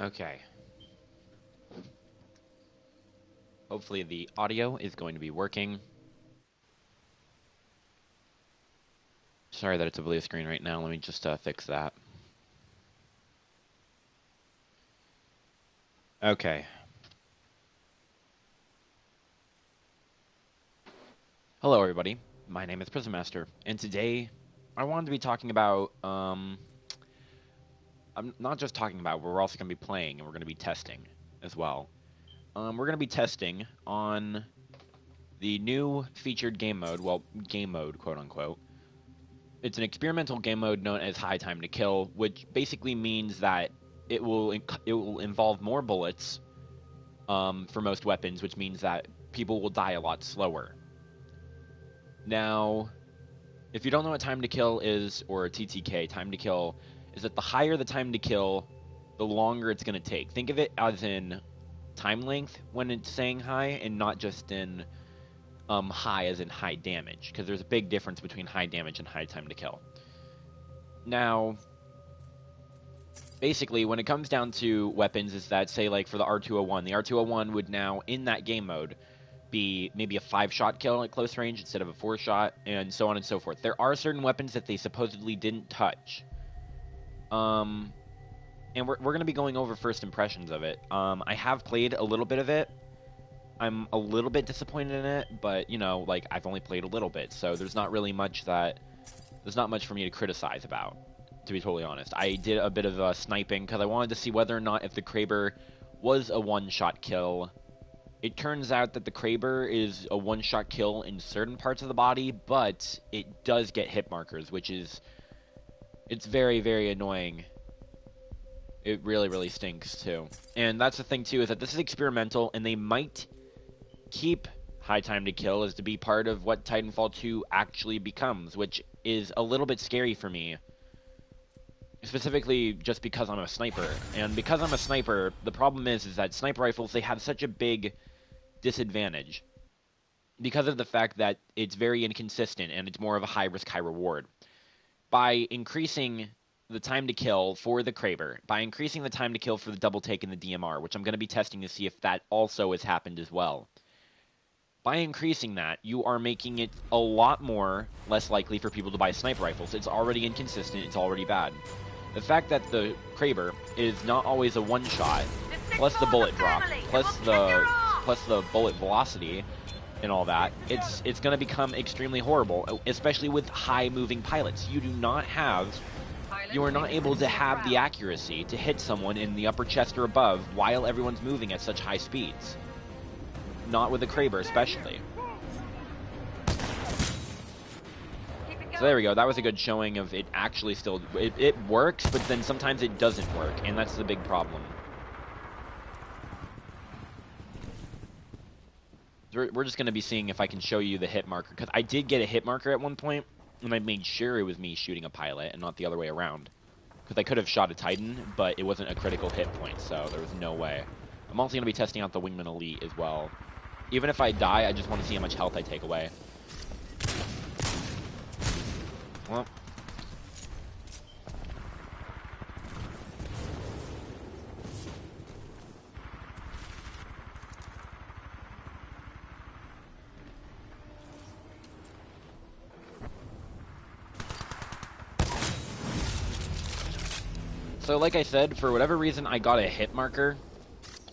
Okay. Hopefully the audio is going to be working. Sorry that it's a blue screen right now. Let me just fix that. Okay. Hello everybody. My name is Prism Master, and today I wanted to be talking about I'm not just talking about, but we're also going to be playing and we're going to be testing as well. We're going to be testing on the new featured game mode, well, game mode, quote unquote. It's an experimental game mode known as High Time to Kill, which basically means that it will involve more bullets for most weapons, which means that people will die a lot slower. Now, if you don't know what Time to Kill is, or TTK, Time to Kill, is that the higher the time to kill, the longer it's going to take. Think of it as in time length when it's saying high, and not just in high as in high damage, because there's a big difference between high damage and high time to kill. Now, basically, when it comes down to weapons, is that, say, like for the R201, the R201 would now, in that game mode, be maybe a 5-shot kill at close range instead of a 4-shot, and so on and so forth. There are certain weapons that they supposedly didn't touch. And we're going to be going over first impressions of it. I have played a little bit of it. I'm a little bit disappointed in it, but, you know, like, I've only played a little bit, so there's not really much there's not much for me to criticize about, to be totally honest. I did a bit of sniping, because I wanted to see whether or not if the Kraber was a one-shot kill. It turns out that the Kraber is a one-shot kill in certain parts of the body, but it does get hit markers, which is... it's very, very annoying. It really, really stinks, too. And that's the thing, too, is that this is experimental, and they might keep High Time to Kill as to be part of what Titanfall 2 actually becomes, which is a little bit scary for me. Specifically, just because I'm a sniper. And because I'm a sniper, the problem is that sniper rifles, they have such a big disadvantage. Because of the fact that it's very inconsistent, and it's more of a high-risk, high-reward. By increasing the time to kill for the Kraber, by increasing the time to kill for the double take and the DMR, which I'm going to be testing to see if that also has happened as well. By increasing that, you are making it a lot less likely for people to buy sniper rifles. It's already inconsistent, it's already bad. The fact that the Kraber is not always a one-shot, plus the bullet drop, plus the bullet velocity, and all that, it's going to become extremely horrible, especially with high-moving pilots. You are not able to have the accuracy to hit someone in the upper chest or above while everyone's moving at such high speeds. Not with a Kraber, especially. So there we go. That was a good showing of it actually still... It works, but then sometimes it doesn't work, and that's the big problem. We're just going to be seeing if I can show you the hit marker, because I did get a hit marker at one point, and I made sure it was me shooting a pilot and not the other way around. Because I could have shot a Titan, but it wasn't a critical hit point, so there was no way. I'm also going to be testing out the Wingman Elite as well. Even if I die, I just want to see how much health I take away. Well. So like I said, for whatever reason, I got a hit marker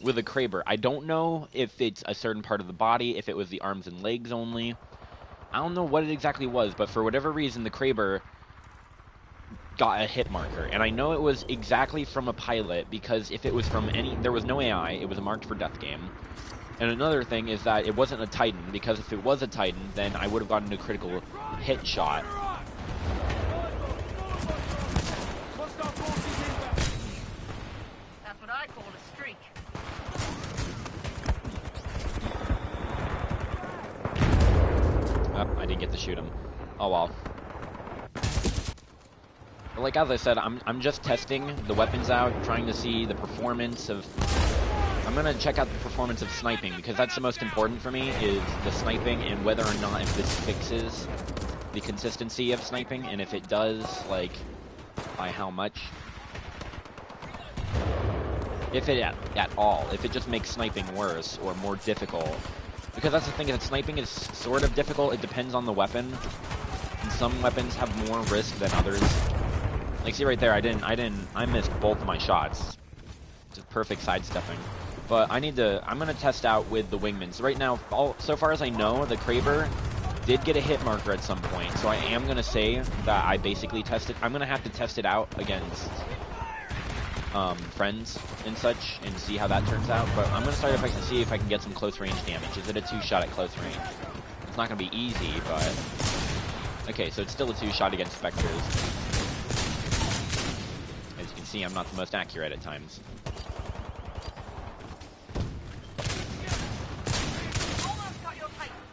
with a Kraber. I don't know if it's a certain part of the body, if it was the arms and legs only. I don't know what it exactly was, but for whatever reason, the Kraber got a hit marker. And I know it was exactly from a pilot, because if it was from there was no AI, it was a marked for death game. And another thing is that it wasn't a Titan, because if it was a Titan, then I would have gotten a critical hit shot. That's what I call a streak. Oh, I didn't get to shoot him. Oh well. But like as I said, I'm just testing the weapons out, trying to see the performance of... I'm gonna check out the performance of sniping, because that's the most important for me, is the sniping, and whether or not if this fixes the consistency of sniping, and if it does, like, by how much. If it at all, if it just makes sniping worse or more difficult. Because that's the thing, that sniping is sort of difficult. It depends on the weapon. And some weapons have more risk than others. Like, see right there, I missed both of my shots. Just perfect sidestepping. But I'm gonna test out with the wingman. So right now, so far as I know, the Kraber did get a hit marker at some point. So I am gonna say that I basically tested. I'm gonna have to test it out against friends and such and see how that turns out. But I'm gonna start if I can see if I can get some close range damage. Is it a 2-shot at close range? It's not gonna be easy, but okay. So it's still a 2-shot against Spectres. As you can see, I'm not the most accurate at times.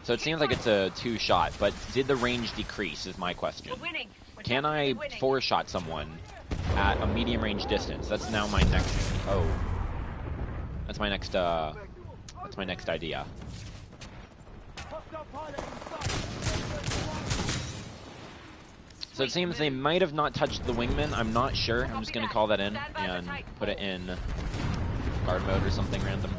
So it seems like it's a 2-shot, but did the range decrease is my question. Can I 4-shot someone at a medium range distance? That's now my next, that's my next idea. So it seems they might have not touched the wingman. I'm not sure. I'm just going to call that in and put it in guard mode or something random.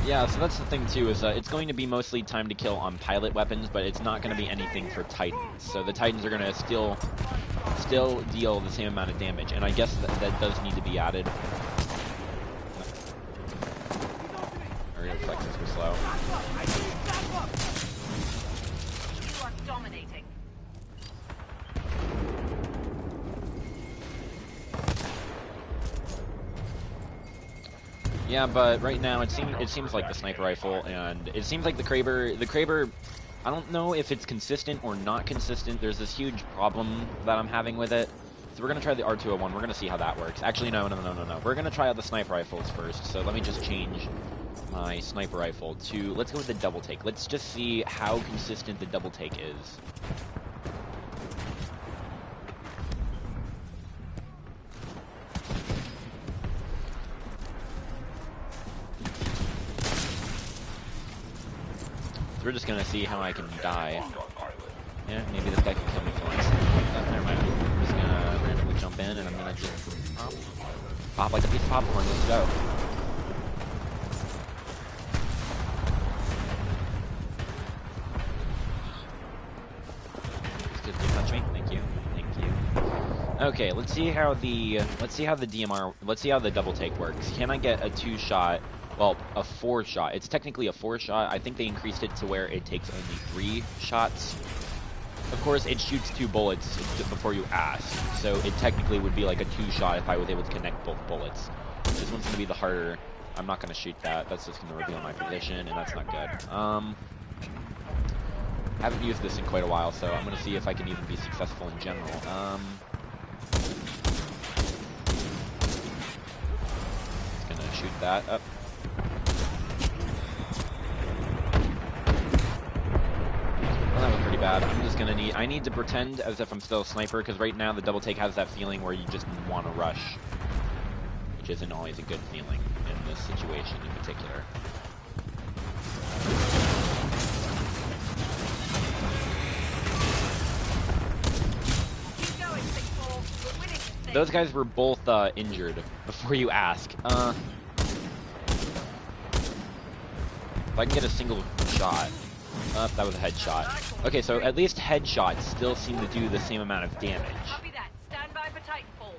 Yeah, so that's the thing too, is it's going to be mostly time to kill on pilot weapons, but it's not going to be anything for Titans. So the Titans are going to still deal the same amount of damage, and I guess that does need to be added. Our reflexes were slow. You are dominating. Yeah, but right now it seems like the sniper rifle, and it seems like the Kraber, I don't know if it's consistent or not consistent. There's this huge problem that I'm having with it. So we're gonna try the R201. We're gonna see how that works. Actually, no. We're gonna try out the sniper rifles first. So let me just change my sniper rifle to, let's go with the double take. Let's just see how consistent the double take is. We're just gonna see how I can die. Yeah, maybe this guy can kill me for once. Never mind. I'm just gonna randomly jump in and I'm gonna just pop like a piece of popcorn. Let's go. Excuse me, punch me. Thank you. Thank you. Okay, let's see how the DMR. Let's see how the double take works. Can I get a 2-shot? Well, a 4-shot. It's technically a 4-shot. I think they increased it to where it takes only 3 shots. Of course, it shoots 2 bullets before you ask, so it technically would be like a 2-shot if I was able to connect both bullets. This one's going to be the harder. I'm not going to shoot that. That's just going to reveal my position, and that's not good. Haven't used this in quite a while, so I'm going to see if I can even be successful in general. Just going to shoot that up. Well, that was pretty bad. I'm just gonna I need to pretend as if I'm still a sniper, because right now the double take has that feeling where you just want to rush, which isn't always a good feeling in this situation in particular. Keep going, 6-4. We're winning this thing. Those guys were both injured before you ask. If I can get a single shot. That was a headshot. Okay, so at least headshots still seem to do the same amount of damage. Copy that. Stand by for Titanfall.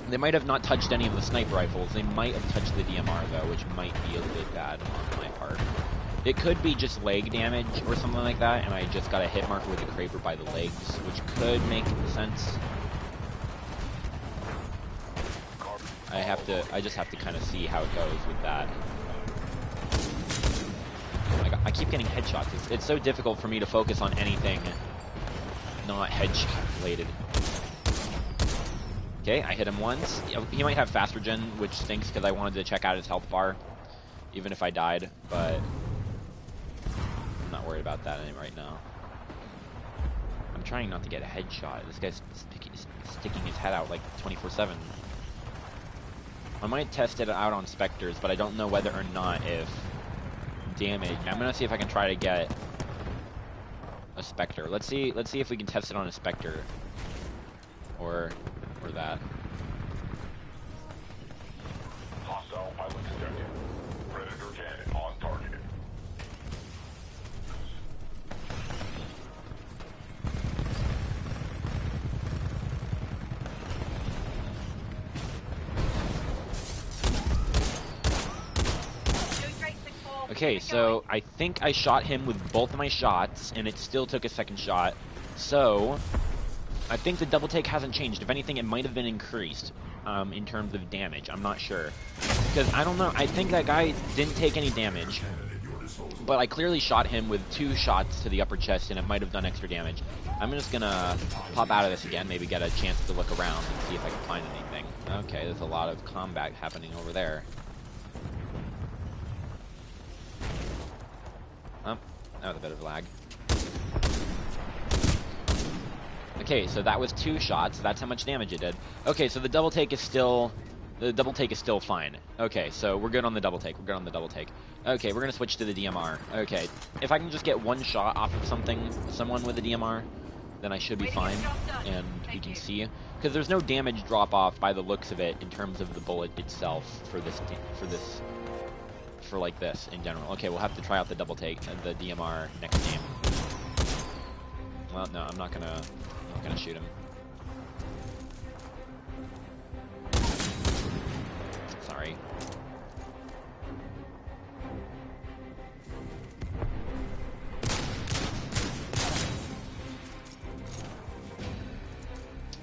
They might have not touched any of the sniper rifles. They might have touched the DMR, though, which might be a bit bad on my part. It could be just leg damage or something like that, and I just got a hit marker with the Kraber by the legs, which could make sense. I just have to kind of see how it goes with that. I keep getting headshots. It's so difficult for me to focus on anything not headshot related. Okay, I hit him once. He might have faster gen, which stinks because I wanted to check out his health bar, even if I died, but I'm not worried about that right now. I'm trying not to get a headshot. This guy's sticking his head out like 24/7. I might test it out on Spectres, but I don't know whether or not if damage. I'm gonna see if I can try to get a Spectre. Let's see if we can test it on a Spectre. Or that. Hostile pilot detected. Predator cannon on target. Doing great, 6-4. Okay, so I think I shot him with both of my shots, and it still took a second shot. So I think the double take hasn't changed. If anything, it might have been increased in terms of damage. I'm not sure. Because I don't know. I think that guy didn't take any damage. But I clearly shot him with 2 shots to the upper chest, and it might have done extra damage. I'm just gonna pop out of this again, maybe get a chance to look around and see if I can find anything. Okay, there's a lot of combat happening over there. Oh, that was a bit of lag. Okay, so that was 2 shots. That's how much damage it did. Okay, so the double take is still fine. Okay, so we're good on the double take. Okay, we're gonna switch to the DMR. Okay, if I can just get 1 shot off of someone with a DMR, then I should be fine, and we can see because there's no damage drop off by the looks of it in terms of the bullet itself for like this in general. Okay, we'll have to try out the double take and the DMR next game. Well, no, I'm not gonna shoot him. Sorry.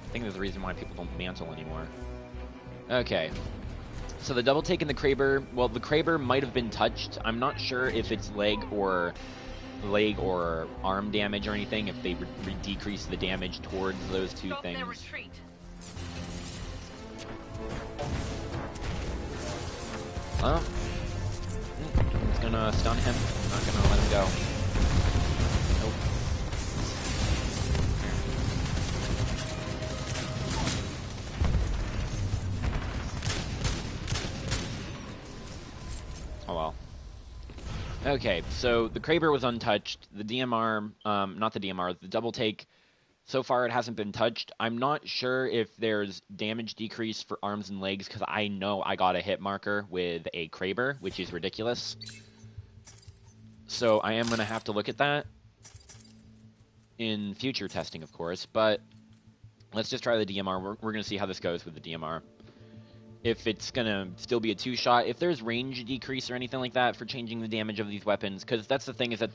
I think there's a reason why people don't mantle anymore. Okay. So the double take in the Kraber, well, the Kraber might have been touched. I'm not sure if it's leg or arm damage or anything, if they decrease the damage towards those 2 Stop things. their retreat. Well, I'm just gonna stun him. I'm not gonna let him go. Nope. Oh well. Okay, so the Kraber was untouched. The DMR, not the DMR, the double take, so far it hasn't been touched. I'm not sure if there's damage decrease for arms and legs, because I know I got a hit marker with a Kraber, which is ridiculous. So I am going to have to look at that in future testing, of course, but let's just try the DMR. We're going to see how this goes with the DMR. If it's going to still be a 2-shot, if there's range decrease or anything like that for changing the damage of these weapons, because that's the thing, is that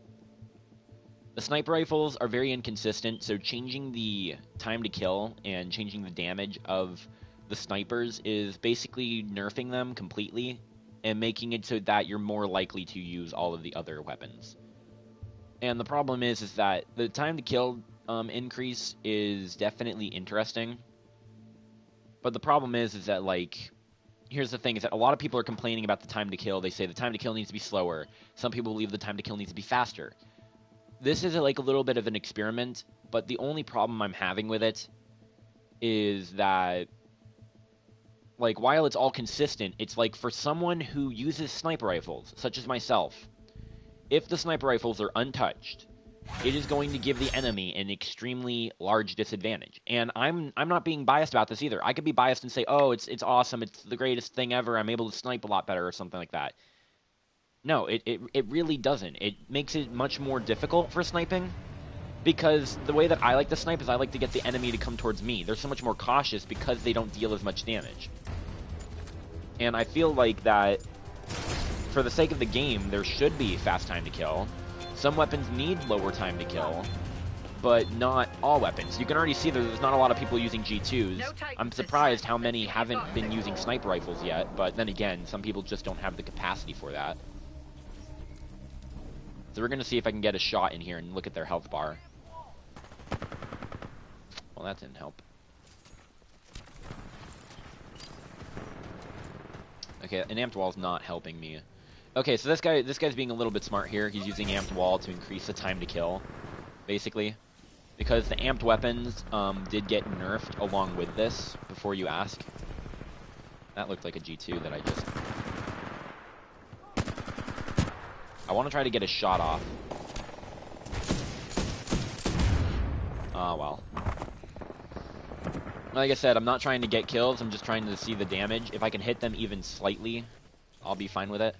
the sniper rifles are very inconsistent, so changing the time to kill and changing the damage of the snipers is basically nerfing them completely and making it so that you're more likely to use all of the other weapons. And the problem is that the time to kill increase is definitely interesting, but the problem is that, like, here's the thing, is that a lot of people are complaining about the time to kill. They say the time to kill needs to be slower. Some people believe the time to kill needs to be faster. This is like a little bit of an experiment, but the only problem I'm having with it is that, like, while it's all consistent, it's like for someone who uses sniper rifles, such as myself, if the sniper rifles are untouched, it is going to give the enemy an extremely large disadvantage. And I'm not being biased about this either. I could be biased and say, oh, it's awesome, it's the greatest thing ever, I'm able to snipe a lot better or something like that. No, it really doesn't. It makes it much more difficult for sniping, because the way that I like to snipe is I like to get the enemy to come towards me. They're so much more cautious because they don't deal as much damage. And I feel like that, for the sake of the game, there should be fast time to kill. Some weapons need lower time to kill, but not all weapons. You can already see there's not a lot of people using G2s. I'm surprised how many haven't been using sniper rifles yet, but then again, some people just don't have the capacity for that. So we're going to see if I can get a shot in here and look at their health bar. Well, that didn't help. Okay, an amped wall's not helping me. Okay, so this guy's being a little bit smart here. He's using amped wall to increase the time to kill, basically. Because the amped weapons did get nerfed along with this, before you ask. That looked like a G2 that I just... I want to try to get a shot off. Oh, well. Like I said, I'm not trying to get kills, I'm just trying to see the damage. If I can hit them even slightly, I'll be fine with it.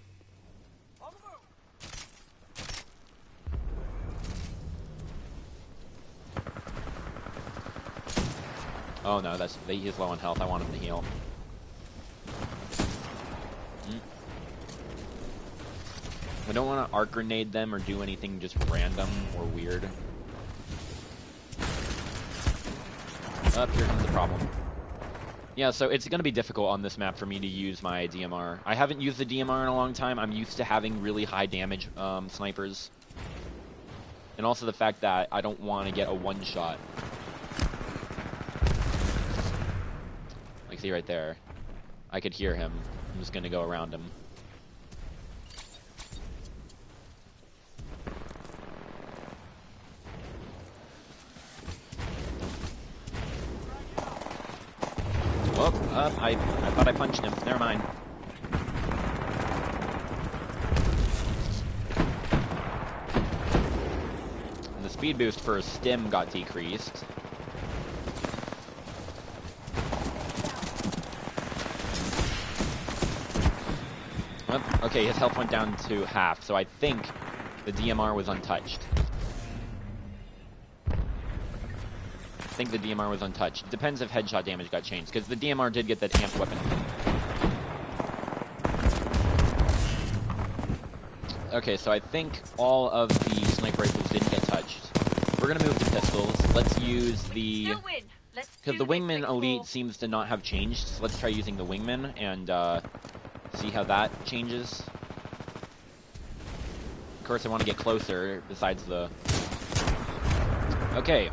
Oh no, he's low on health. I want him to heal. I don't want to arc grenade them or do anything just random or weird. Up here comes the problem. Yeah, so it's going to be difficult on this map for me to use my DMR. I haven't used the DMR in a long time. I'm used to having really high damage snipers. And also the fact that I don't want to get a one-shot. Like, see right there. I could hear him. I'm just going to go around him. Oh, I thought I punched him. Never mind. And the speed boost for his stim got decreased. Oh, okay, his health went down to half, so I think the DMR was untouched. I think the DMR was untouched. Depends if headshot damage got changed, because the DMR did get that amped weapon. Okay, so I think all of the sniper rifles didn't get touched. We're gonna move to pistols. Let's use the... Because the Wingman Elite seems to not have changed, so let's try using the Wingman and see how that changes. Of course, I want to get closer, besides the... Okay.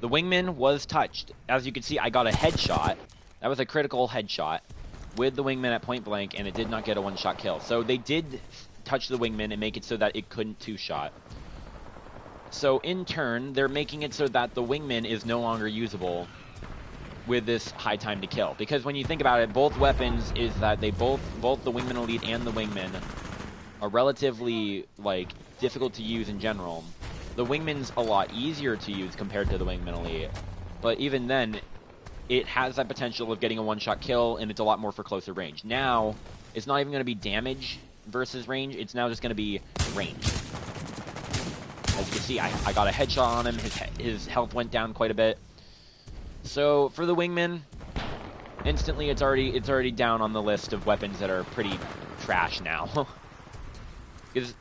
The Wingman was touched. As you can see, I got a headshot. That was a critical headshot with the Wingman at point blank, and it did not get a one-shot kill. So they did touch the Wingman and make it so that it couldn't two-shot. So in turn, they're making it so that the Wingman is no longer usable with this high time to kill. Because when you think about it, both weapons is that they both the Wingman Elite and the Wingman are relatively, like, difficult to use in general. The Wingman's a lot easier to use compared to the Wingman Elite, but even then, it has that potential of getting a one-shot kill, and it's a lot more for closer range. Now, it's not even going to be damage versus range, it's now just going to be range. As you can see, I got a headshot on him, his health went down quite a bit. So, for the Wingman, instantly it's already down on the list of weapons that are pretty trash now. Because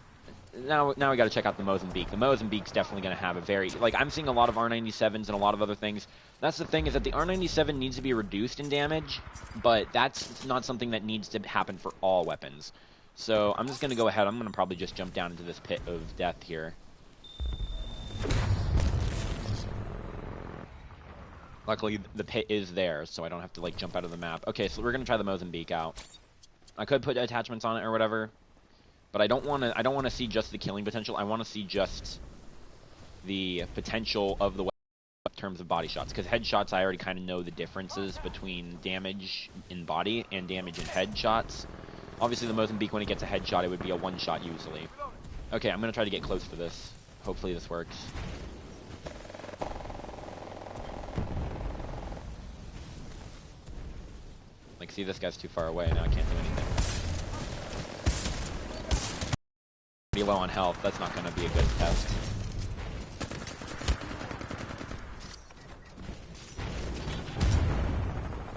now we got to check out the Mozambique. The Mozambique's definitely going to have a very... Like, I'm seeing a lot of R97s and a lot of other things. That's the thing, is that the R97 needs to be reduced in damage, but that's not something that needs to happen for all weapons. So, I'm just going to go ahead. I'm going to probably just jump down into this pit of death here. Luckily, the pit is there, so I don't have to, like, jump out of the map. Okay, so we're going to try the Mozambique out. I could put attachments on it or whatever. But I don't want to see just the killing potential. I want to see just the potential of the weapon in terms of body shots. Because headshots, I already kind of know the differences between damage in body and damage in headshots. Obviously, the Mozambique, when it gets a headshot, it would be a one-shot usually. Okay, I'm going to try to get close to this. Hopefully this works. Like, see, this guy's too far away. Now I can't do anything. Low on health, that's not going to be a good test.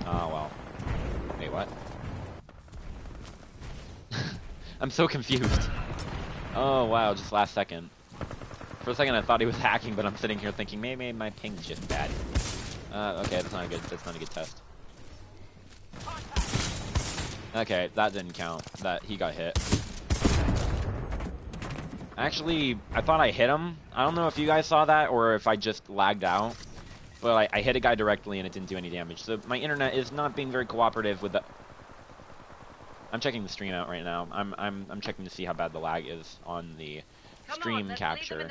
Oh, well. Wait, what? I'm so confused. Oh, wow, just last second. For a second I thought he was hacking, but I'm sitting here thinking, maybe my ping's just bad. Okay, that's not a good test. Okay, that didn't count. That he got hit. Actually, I thought I hit him. I don't know if you guys saw that or if I just lagged out. But I hit a guy directly and it didn't do any damage. So my internet is not being very cooperative with the... I'm checking the stream out right now. I'm checking to see how bad the lag is on the stream capture.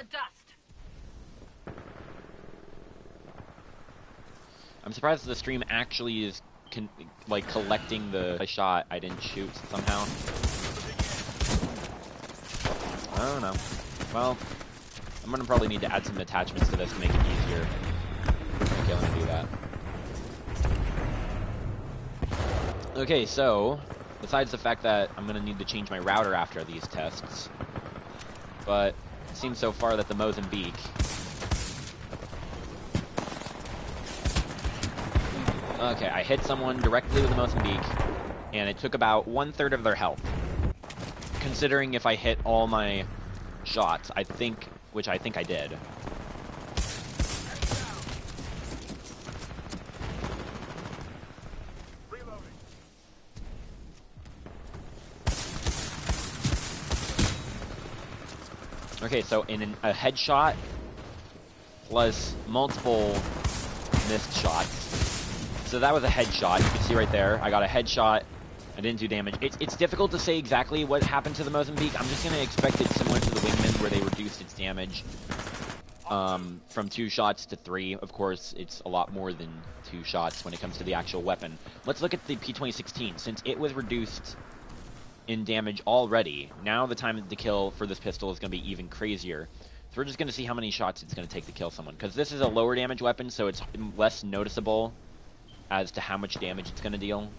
I'm surprised the stream actually is like collecting the shot I didn't shoot somehow. don't know. Well, I'm gonna probably need to add some attachments to this to make it easier. Okay, let me do that. Okay, so, besides the fact that I'm gonna need to change my router after these tests, but it seems so far that the Mozambique... Okay, I hit someone directly with the Mozambique, and it took about 1/3 of their health. Considering if I hit all my shots, I think, which I think I did. Okay, so in a headshot plus multiple missed shots. So that was a headshot. You can see right there. I got a headshot. I didn't do damage. It's difficult to say exactly what happened to the Mozambique. I'm just going to expect it similar to the Wingman, where they reduced its damage from 2 shots to 3. Of course, it's a lot more than 2 shots when it comes to the actual weapon. Let's look at the P2016. Since it was reduced in damage already, now the time to kill for this pistol is going to be even crazier. So we're just going to see how many shots it's going to take to kill someone. Because this is a lower damage weapon, so it's less noticeable as to how much damage it's going to deal.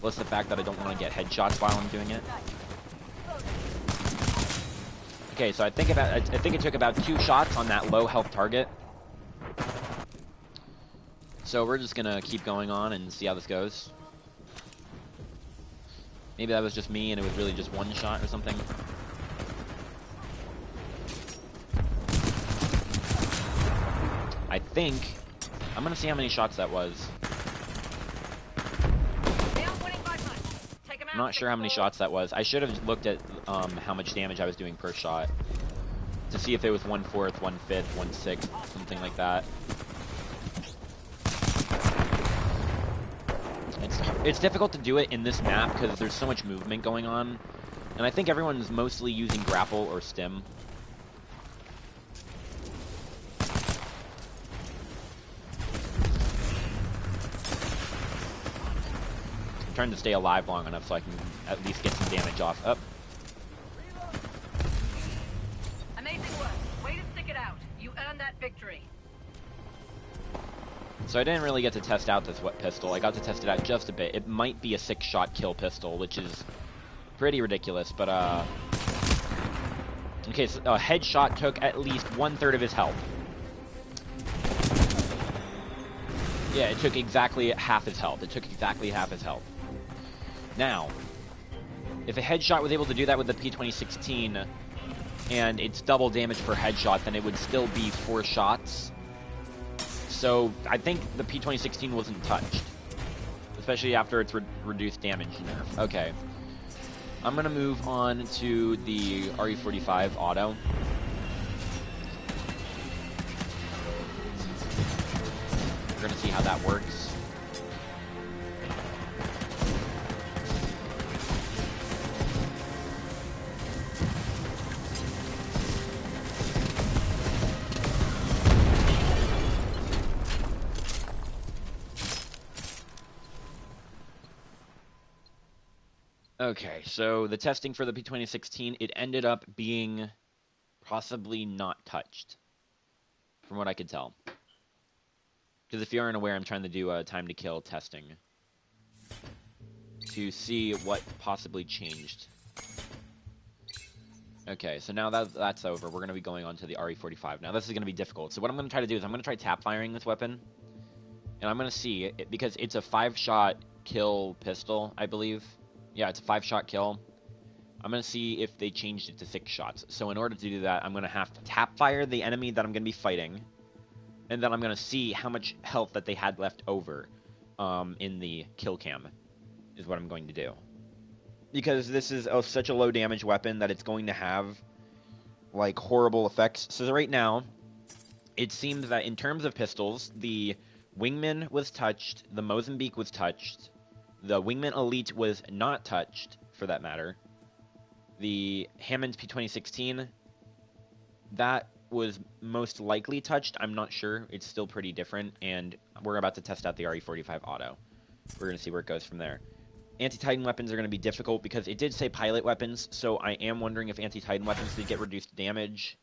Plus the fact that I don't want to get headshots while I'm doing it. Okay, so I think it took about 2 shots on that low health target. So we're just gonna keep going on and see how this goes. Maybe that was just me and it was really just 1 shot or something. I think I'm gonna see how many shots that was. I'm not sure how many shots that was. I should have looked at how much damage I was doing per shot to see if it was 1/4, 1/5, 1/6, something like that. It's difficult to do it in this map because there's so much movement going on, and I think everyone's mostly using grapple or stim. I'm trying to stay alive long enough so I can at least get some damage off. Up. Amazing work. Way to stick it out. You earned that victory. So I didn't really get to test out this pistol. I got to test it out just a bit. It might be a 6-shot kill pistol, which is pretty ridiculous, but okay, so a headshot took at least 1/3 of his health. Yeah, it took exactly half his health. It took exactly half his health. Now, if a headshot was able to do that with the P2016, and it's double damage per headshot, then it would still be 4 shots. So, I think the P2016 wasn't touched. Especially after its reduced damage nerf. Okay. I'm gonna move on to the RE45 auto. We're gonna see how that works. Okay, so the testing for the P2016, it ended up being possibly not touched, from what I could tell. Because if you aren't aware, I'm trying to do a time to kill testing to see what possibly changed. Okay, so now that's over. We're going to be going on to the RE45. Now this is going to be difficult. So what I'm going to try to do is I'm going to try tap firing this weapon. And I'm going to see, because it's a 5-shot kill pistol, I believe. Yeah, it's a 5-shot kill. I'm going to see if they changed it to 6 shots. So in order to do that, I'm going to have to tap fire the enemy that I'm going to be fighting. And then I'm going to see how much health that they had left over in the kill cam, is what I'm going to do. Because this is such a low damage weapon that it's going to have, like, horrible effects. So right now, it seems that in terms of pistols, the Wingman was touched, the Mozambique was touched, the Wingman Elite was not touched, for that matter. The Hammond's P2016, that was most likely touched. I'm not sure. It's still pretty different, and we're about to test out the RE45 auto. We're going to see where it goes from there. Anti-Titan weapons are going to be difficult because it did say pilot weapons, so I am wondering if anti-Titan weapons did get reduced damage.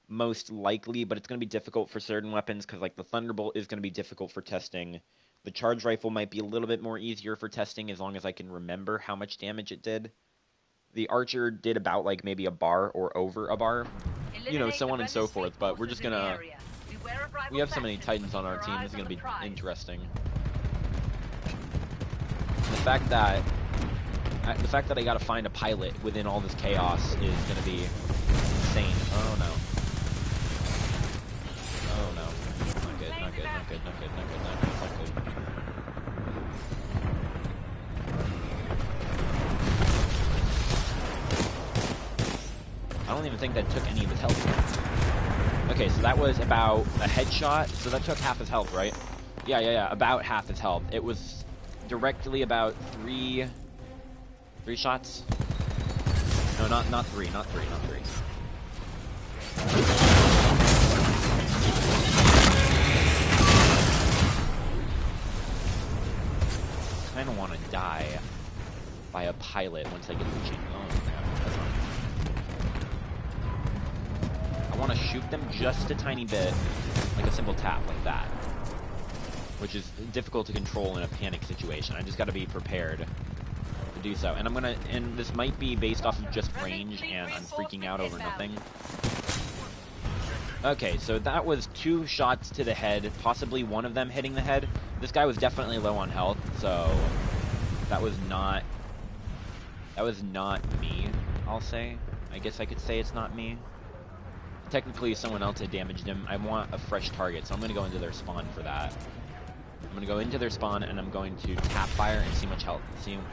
Most likely, but it's going to be difficult for certain weapons because, like, the Thunderbolt is going to be difficult for testing. The Charge Rifle might be a little bit more easier for testing as long as I can remember how much damage it did. The Archer did about, like, maybe a bar or over a bar. You know, so on and so forth, but we're just going to... We have so many Titans on our team, this is going to be interesting. The fact that I gotta find a pilot within all this chaos is gonna be insane. Oh no. Oh no. Not good, not good, not good, not good, not good, not good, not good. I don't even think that took any of his health. Okay, so that was about a headshot, so that took half his health, right? Yeah, about half his health. It was directly about three shots. No, not three. Kind of want to die by a pilot once I get the cheat. Oh man, that's not. I want to shoot them just a tiny bit, like a simple tap, like that. Which is difficult to control in a panic situation. I just got to be prepared to do so. And and this might be based off of just range, and I'm freaking out over nothing. Okay, so that was 2 shots to the head, possibly one of them hitting the head. This guy was definitely low on health, so that was not me, I'll say. I guess I could say it's not me. Technically, someone else had damaged him. I want a fresh target, so I'm going to go into their spawn for that. I'm going to go into their spawn, and I'm going to tap fire and see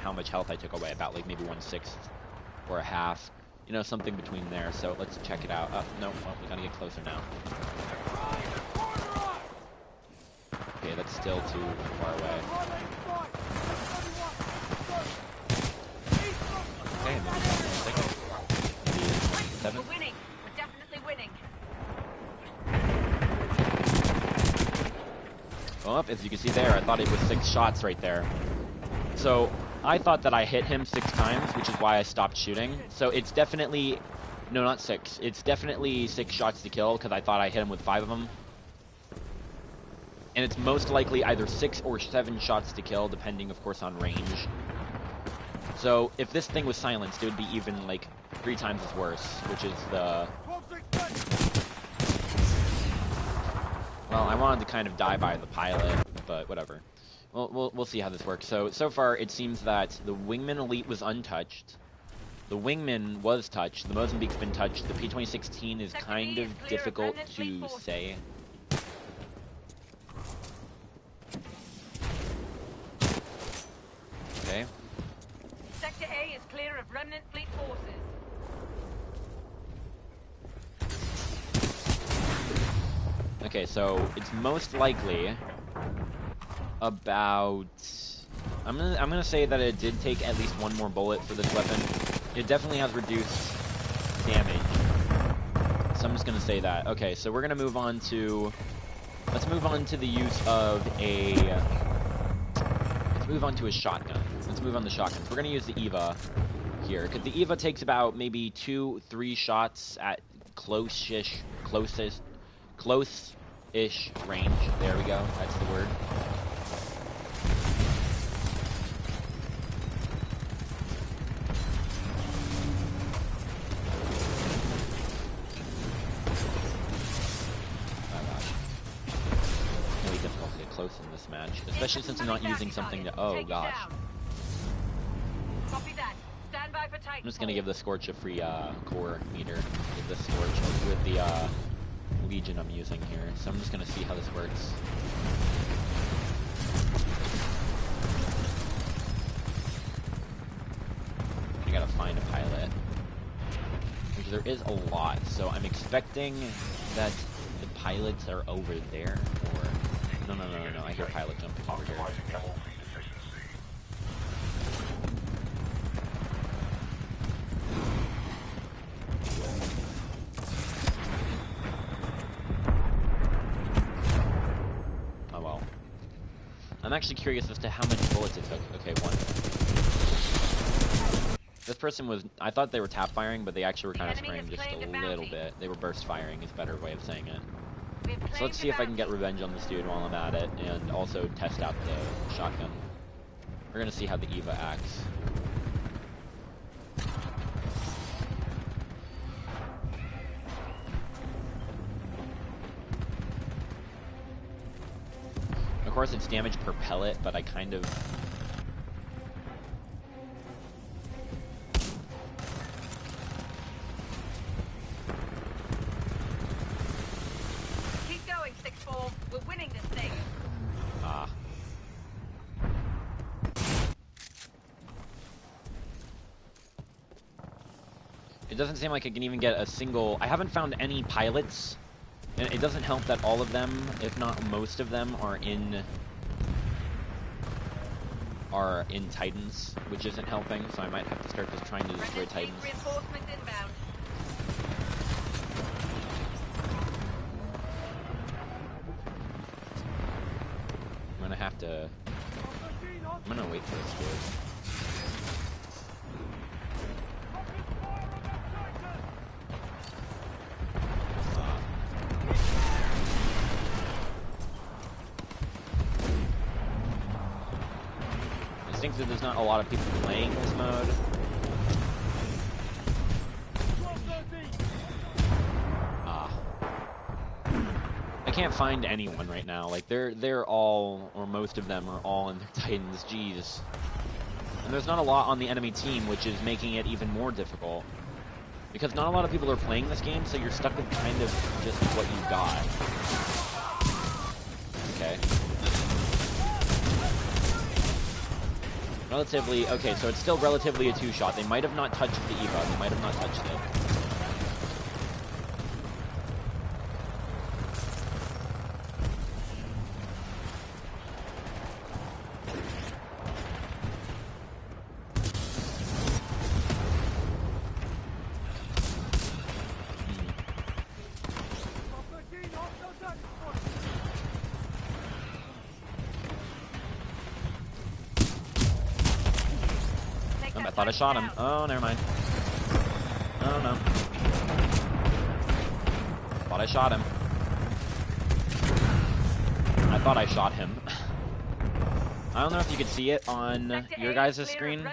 how much health I took away. About, like, maybe 1/6 or a half. You know, something between there. So let's check it out. Oh, no. Oh, we got to get closer now. Okay, that's still too far away. Okay, maybe 6. Maybe 7. We're winning. We're definitely winning. Well, as you can see there, I thought it was 6 shots right there. So, I thought that I hit him 6 times, which is why I stopped shooting. So it's definitely... No, not 6. It's definitely 6 shots to kill, because I thought I hit him with 5 of them. And it's most likely either 6 or 7 shots to kill, depending, of course, on range. So, if this thing was silenced, it would be even, like, 3 times as worse, which is the... Well, I wanted to kind of die by the pilot, but whatever. We'll see how this works. So far, it seems that the Wingman Elite was untouched. The Wingman was touched. The Mozambique's been touched. The P-2016 is kind of difficult to say. Okay. Sector A is clear of remnant fleet forces. Okay, so it's most likely about... I'm gonna say that it did take at least 1 more bullet for this weapon. It definitely has reduced damage. So I'm just gonna say that. Okay, so we're gonna move on to... Let's move on to the use of a... Let's move on to a shotgun. Let's move on to shotguns. We're gonna use the EVA here, because the EVA takes about maybe 2-3 shots at close-ish range. There we go. That's the word. Oh gosh. Really difficult to get close in this match, especially since I'm not using something to... Oh gosh. Copy that. Stand by for Titanfall. I'm just gonna give the Scorch a free core meter. Give the Scorch with the Legion I'm using here, so I'm just gonna see how this works. I gotta find a pilot, which there is a lot, so I'm expecting that the pilots are over there, or... No, I hear pilot jumping over here. I'm I'm actually curious as to how many bullets it took. Okay, one. This person was... I thought they were tap firing, but they actually were kind of spraying just a little bit. They were burst firing is a better way of saying it. So let's see if I can get revenge on this dude while I'm at it, and also test out the shotgun. We're gonna see how the Eva acts. Of course, it's damage per pellet, but I kind of... Keep going, 6-4. We're winning this thing. Ah. It doesn't seem like I can even get a single... I haven't found any pilots. And it doesn't help that all of them, if not most of them, are in Titans, which isn't helping, so I might have to start just trying to destroy Titans. Reinforcements inbound. I'm gonna have to... I'm gonna wait for this dude. I think that there's not a lot of people playing this mode. I can't find anyone right now. Like they're all, or most of them are all in their Titans. Jeez. And there's not a lot on the enemy team, which is making it even more difficult. Because not a lot of people are playing this game, so you're stuck with kind of just what you got. Okay. Relatively, okay, so it's still relatively a two-shot. They might have not touched the Eva. They might have not touched it. I thought I shot him. Oh, never mind. Oh, no. Thought I shot him. I thought I shot him. I don't know if you could see it on your guys' screen.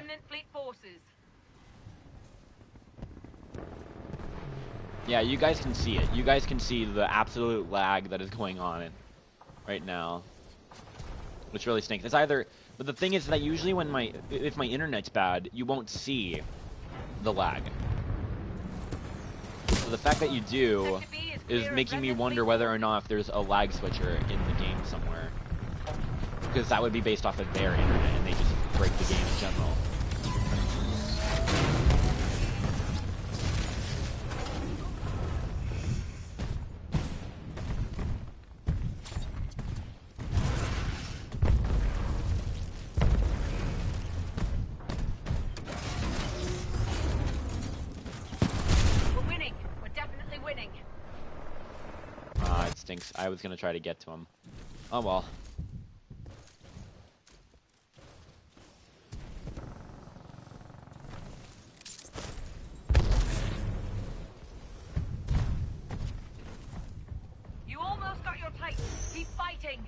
Yeah, you guys can see it. You guys can see the absolute lag that is going on right now. Which really stinks. It's either... But the thing is that usually when if my internet's bad, you won't see the lag. So the fact that you do is making me wonder whether or not if there's a lag switcher in the game somewhere. Because that would be based off of their internet, and they just break the game in general. I was gonna try to get to him. Oh well. You almost got your Titan. Keep fighting.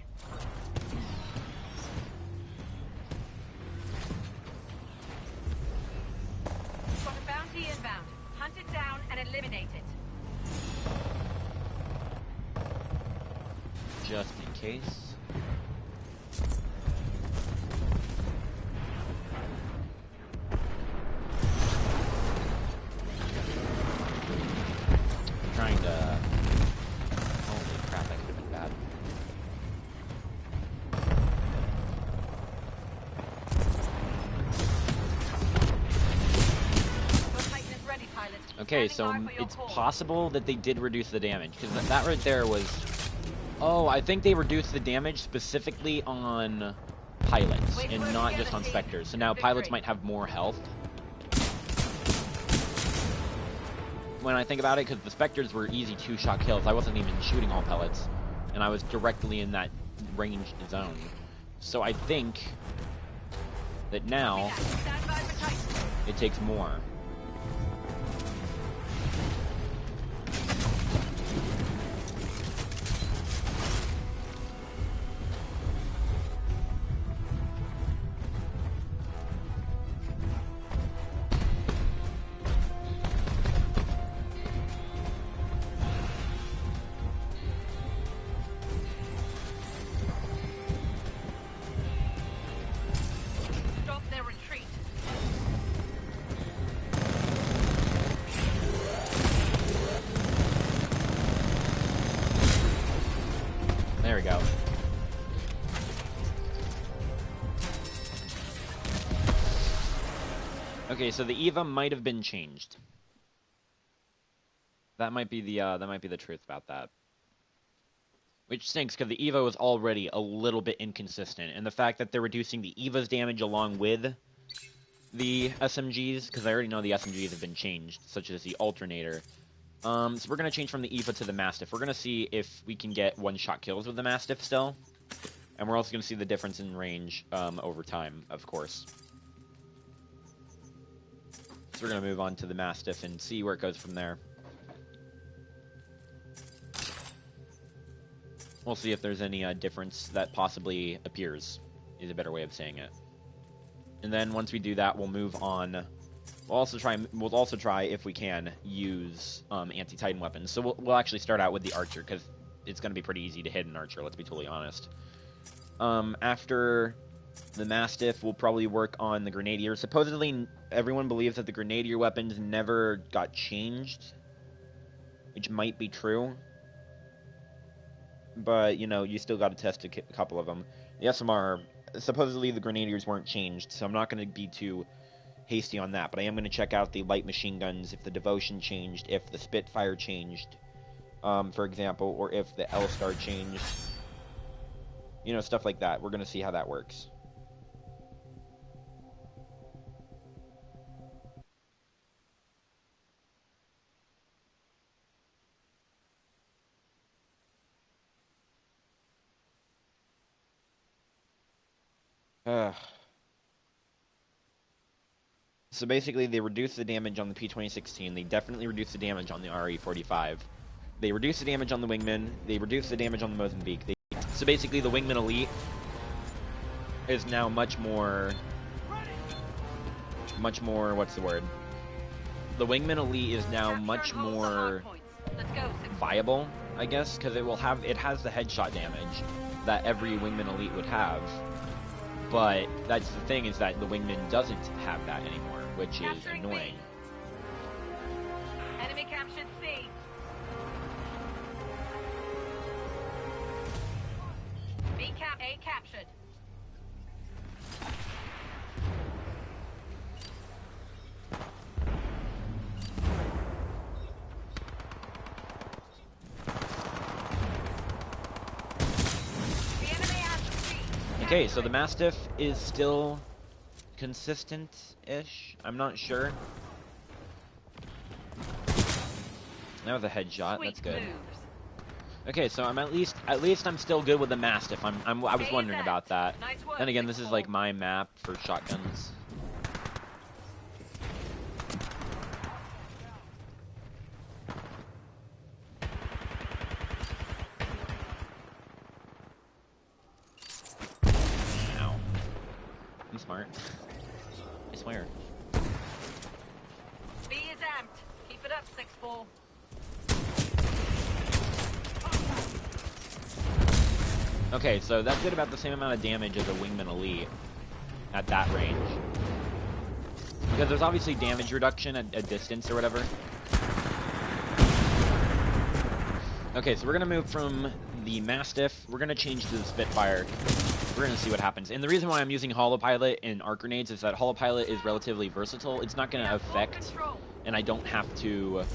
Got a bounty inbound. Hunt it down and eliminate it. Just in case. I'm trying to... Holy crap, that could have been bad. Okay, so it's possible that they did reduce the damage, because that right there was... Oh, I think they reduced the damage specifically on pilots and not just on specters. So now pilots might have more health. When I think about it, because the specters were easy two-shot kills, I wasn't even shooting all pellets, and I was directly in that ranged zone. So I think that now Stand by for Titan. it takes more. Stop their retreat. There we go. Okay, so the EVA might have been changed. That might be the truth about that. Which stinks, because the EVA was already a little bit inconsistent, and the fact that they're reducing the EVA's damage along with the SMGs, because I already know the SMGs have been changed, such as the alternator. So we're gonna change from the EVA to the Mastiff. We're gonna see if we can get one-shot kills with the Mastiff still, and we're also gonna see the difference in range over time, of course. So we're gonna move on to the Mastiff and see where it goes from there. We'll see if there's any difference that possibly appears, is a better way of saying it. And then once we do that, we'll move on. We'll also try if we can use anti-Titan weapons. So we'll actually start out with the Archer, because it's going to be pretty easy to hit an Archer, let's be totally honest. After the Mastiff, we'll probably work on the Grenadier. Supposedly, everyone believes that the Grenadier weapons never got changed, which might be true. But, you know, you still got to test a couple of them. The SMR, supposedly the Grenadiers weren't changed, so I'm not going to be too hasty on that. But I am going to check out the light machine guns, if the Devotion changed, if the Spitfire changed, for example, or if the L-Star changed. You know, stuff like that. We're going to see how that works. So basically, they reduce the damage on the P-2016. They definitely reduce the damage on the RE-45. They reduce the damage on the Wingman. They reduce the damage on the Mozambique. So basically, the Wingman Elite is now much more, what's the word? The Wingman Elite is now much more viable, I guess, because it has the headshot damage that every Wingman Elite would have. But that's the thing, is that the Wingman doesn't have that anymore, which is annoying. Enemy captured C. A captured. Okay, so the Mastiff is still consistent-ish. I'm not sure. That was a headshot. That's good. Okay, so I'm at least I'm still good with the Mastiff. I was wondering about that. Then again, this is like my map for shotguns. Ow. I'm smart. I swear. B is amped. Keep it up, 6-4. Okay, so that did about the same amount of damage as a Wingman Elite at that range. Because there's obviously damage reduction at distance or whatever. Okay, so we're going to move from the Mastiff. We're going to change to the Spitfire. We're going to see what happens. And the reason why I'm using Holopilot and arc grenades is that Holopilot is relatively versatile. It's not going to affect, and I don't have to...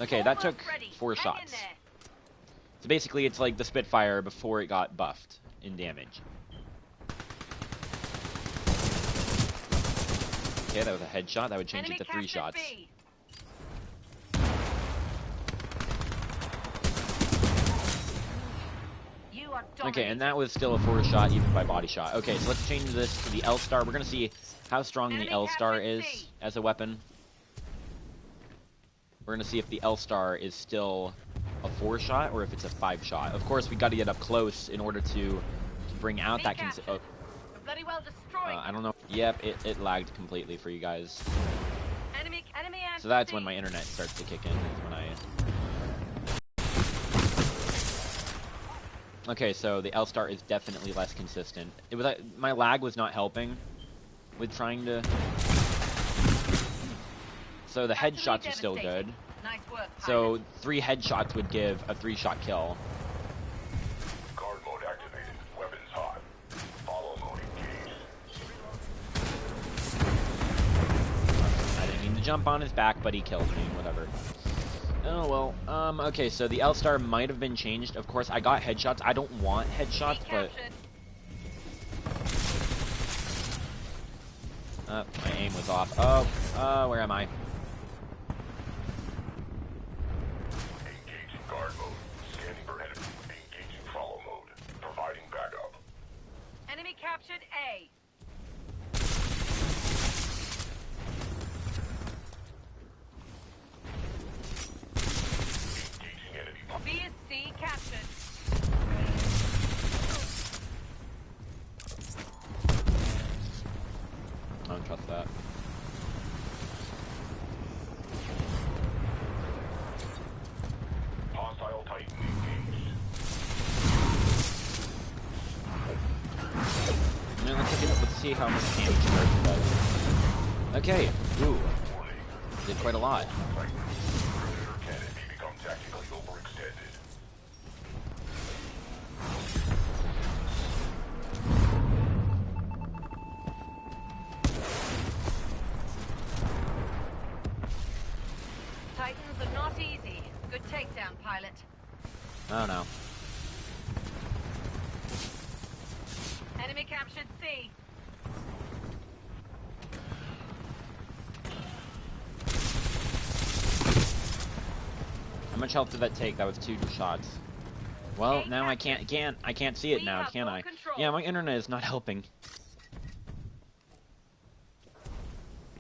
Okay, that took 4 shots. So basically, it's like the Spitfire before it got buffed in damage. Okay, that was a headshot. That would change it to 3 shots. You are Okay, and dominating. that was still a 4 shot even by body shot. Okay, so let's change this to the L-Star. We're gonna see how strong the Enemy L-Star captured is C. as a weapon. We're gonna see if the L-Star is still a 4 shot or if it's a 5 shot. Of course, we got to get up close in order to bring out B that. captured. We're bloody well destroying I don't know. Yep, it lagged completely for you guys. Enemy So that's C. when my internet starts to kick in. That's when I. Okay, so the L-Star is definitely less consistent. It was my lag was not helping with trying to. So the headshots are still good. Nice work, So pilot. 3 headshots would give a 3-shot kill. Guard mode activated. Weapons hot. Follow mode engaged. I didn't mean to jump on his back, but he killed me. Whatever. Oh well. Okay, so the L-Star might have been changed. Of course, I got headshots. I don't want headshots, B but captured. my aim was off. Where am I? Engaging guard mode. Scanning for enemy. Engaging follow mode. Providing backup. Enemy captured A. Engaging enemy. B is C captured. I don't trust that. Hostile Titan engaged. Now let's see how much damage Earth does. Okay. Ooh, Warning. did quite a lot. Titan. Predator cannon may become tactically overextended. Titans are not easy. Good takedown, pilot. I don't know. Enemy captured C. How much health did that take? That was 2 shots. Well, now I can't see it now, can I? Yeah, my internet is not helping.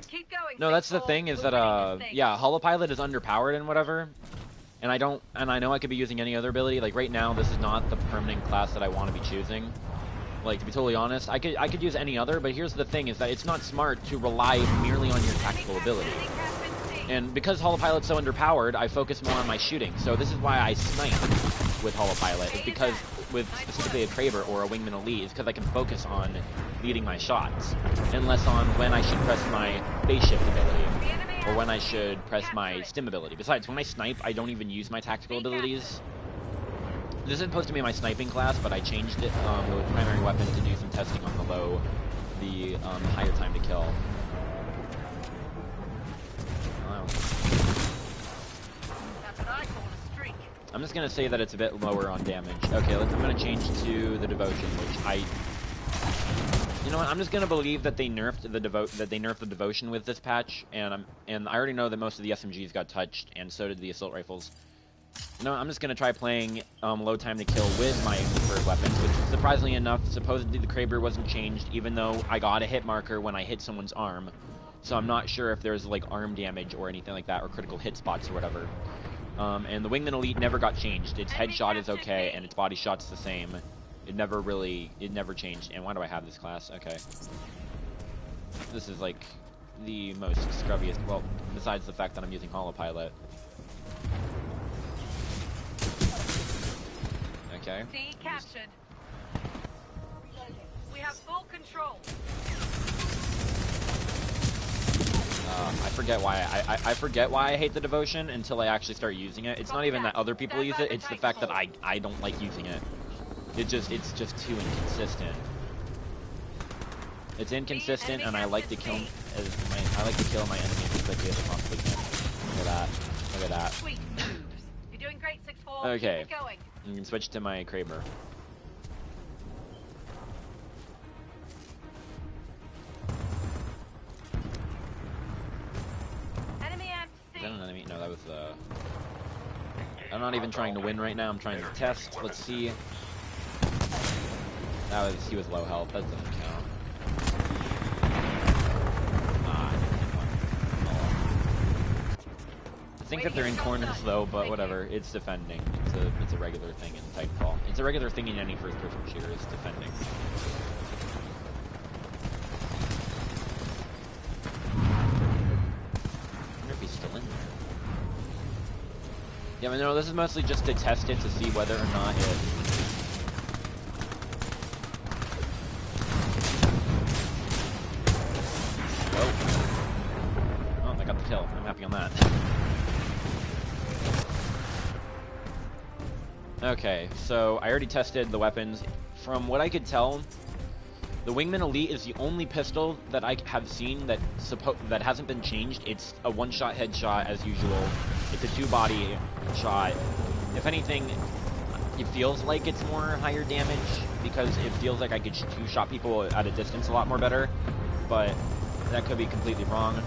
Keep going. No, that's the 6-4. thing is We're that winning this thing. yeah, Holopilot is underpowered and whatever. And I know I could be using any other ability. Like right now, this is not the permanent class that I want to be choosing. Like to be totally honest, I could use any other, but here's the thing is that it's not smart to rely merely on your tactical ability. Enemy captured C. And because Holopilot's so underpowered, I focus more on my shooting. So this is why I snipe with Holopilot, is because with specifically a Kraber or a Wingman Elite, is because I can focus on leading my shots, and less on when I should press my phase shift ability, or when I should press my stim ability. Besides, when I snipe, I don't even use my tactical abilities. This is supposed to be my sniping class, but I changed it with primary weapon to do some testing on the higher time to kill. Wow. That's what I call a streak. I'm just gonna say that it's a bit lower on damage. Okay, I'm gonna change to the devotion, which you know what? I'm just gonna believe that they nerfed the devotion with this patch, and I already know that most of the SMGs got touched, and so did the assault rifles. You know, I'm just gonna try playing low time to kill with my preferred weapons, which surprisingly enough, supposedly the Kraber wasn't changed, even though I got a hit marker when I hit someone's arm. So I'm not sure if there's like arm damage or anything like that, or critical hit spots or whatever. And the Wingman Elite never got changed. Its headshot is okay, and its body shot's the same. It never changed. And why do I have this class? Okay. This is like the most scrubbiest, well, besides the fact that I'm using Holopilot. Okay. C captured. We have full control. I forget why I forget why I hate the devotion until I actually start using it. It's not even that other people use it, it's the fact that I don't like using it. It's just too inconsistent. It's inconsistent, and I like to kill my enemies as quickly as I possibly can. Look at that. Look at that. Sweet moves. You're doing great, 6-4. Okay. Keep it going. You can switch to my Kraber. Enemy at C. Is that an enemy? No, that was I'm not even trying to win right now. I'm trying to test. Let's see. He was low health. That doesn't count. I think that they're in corners though, but whatever. It's defending. It's a regular thing in Titanfall. It's a regular thing in any first-person shooter. It's defending. I wonder if he's still in there. Yeah, but no, this is mostly just to test it to see whether or not it. Oh, I got the kill. I'm happy on that. Okay, so I already tested the weapons. From what I could tell, the Wingman Elite is the only pistol that I have seen that hasn't been changed. It's a one-shot headshot as usual. It's a two-body shot. If anything, it feels like it's more higher damage because it feels like I could two-shot people at a distance a lot more better, but that could be completely wrong.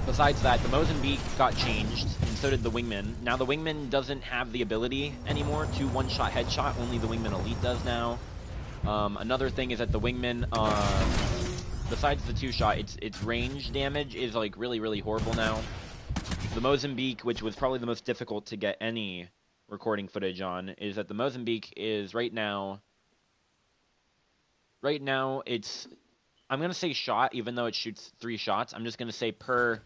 Besides that, the Mozambique got changed, and so did the Wingman. Now the Wingman doesn't have the ability anymore to one-shot headshot, only the Wingman Elite does now. Another thing is that the Wingman, besides the two-shot, its range damage is like really horrible now. The Mozambique, which was probably the most difficult to get any recording footage on, is that the Mozambique is right now it's, I'm going to say shot, even though it shoots 3 shots. I'm just going to say per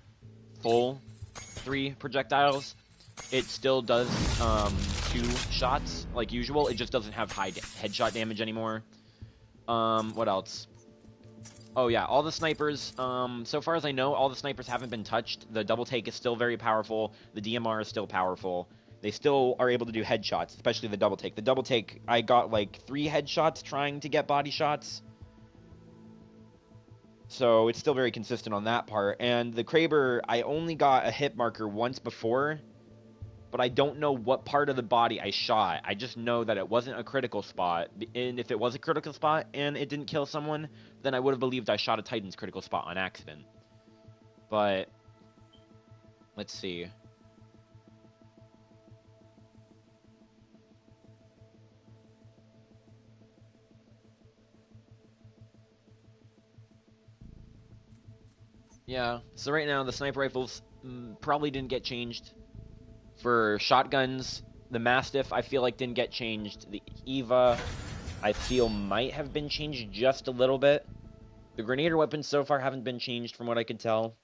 full 3 projectiles, it still does 2 shots like usual. It just doesn't have high headshot damage anymore. What else? Oh yeah, all the snipers, so far as I know, all the snipers haven't been touched. The double take is still very powerful. The DMR is still powerful. They still are able to do headshots, especially the double take. The double take, I got like 3 headshots trying to get body shots. So it's still very consistent on that part. And the Kraber, I only got a hit marker once before, but I don't know what part of the body I shot. I just know that it wasn't a critical spot. And if it was a critical spot and it didn't kill someone, then I would have believed I shot a Titan's critical spot on accident. But let's see. Yeah, so right now the sniper rifles probably didn't get changed. For shotguns, the Mastiff I feel like didn't get changed. The Eva I feel might have been changed just a little bit. The Grenadier weapons so far haven't been changed from what I could tell.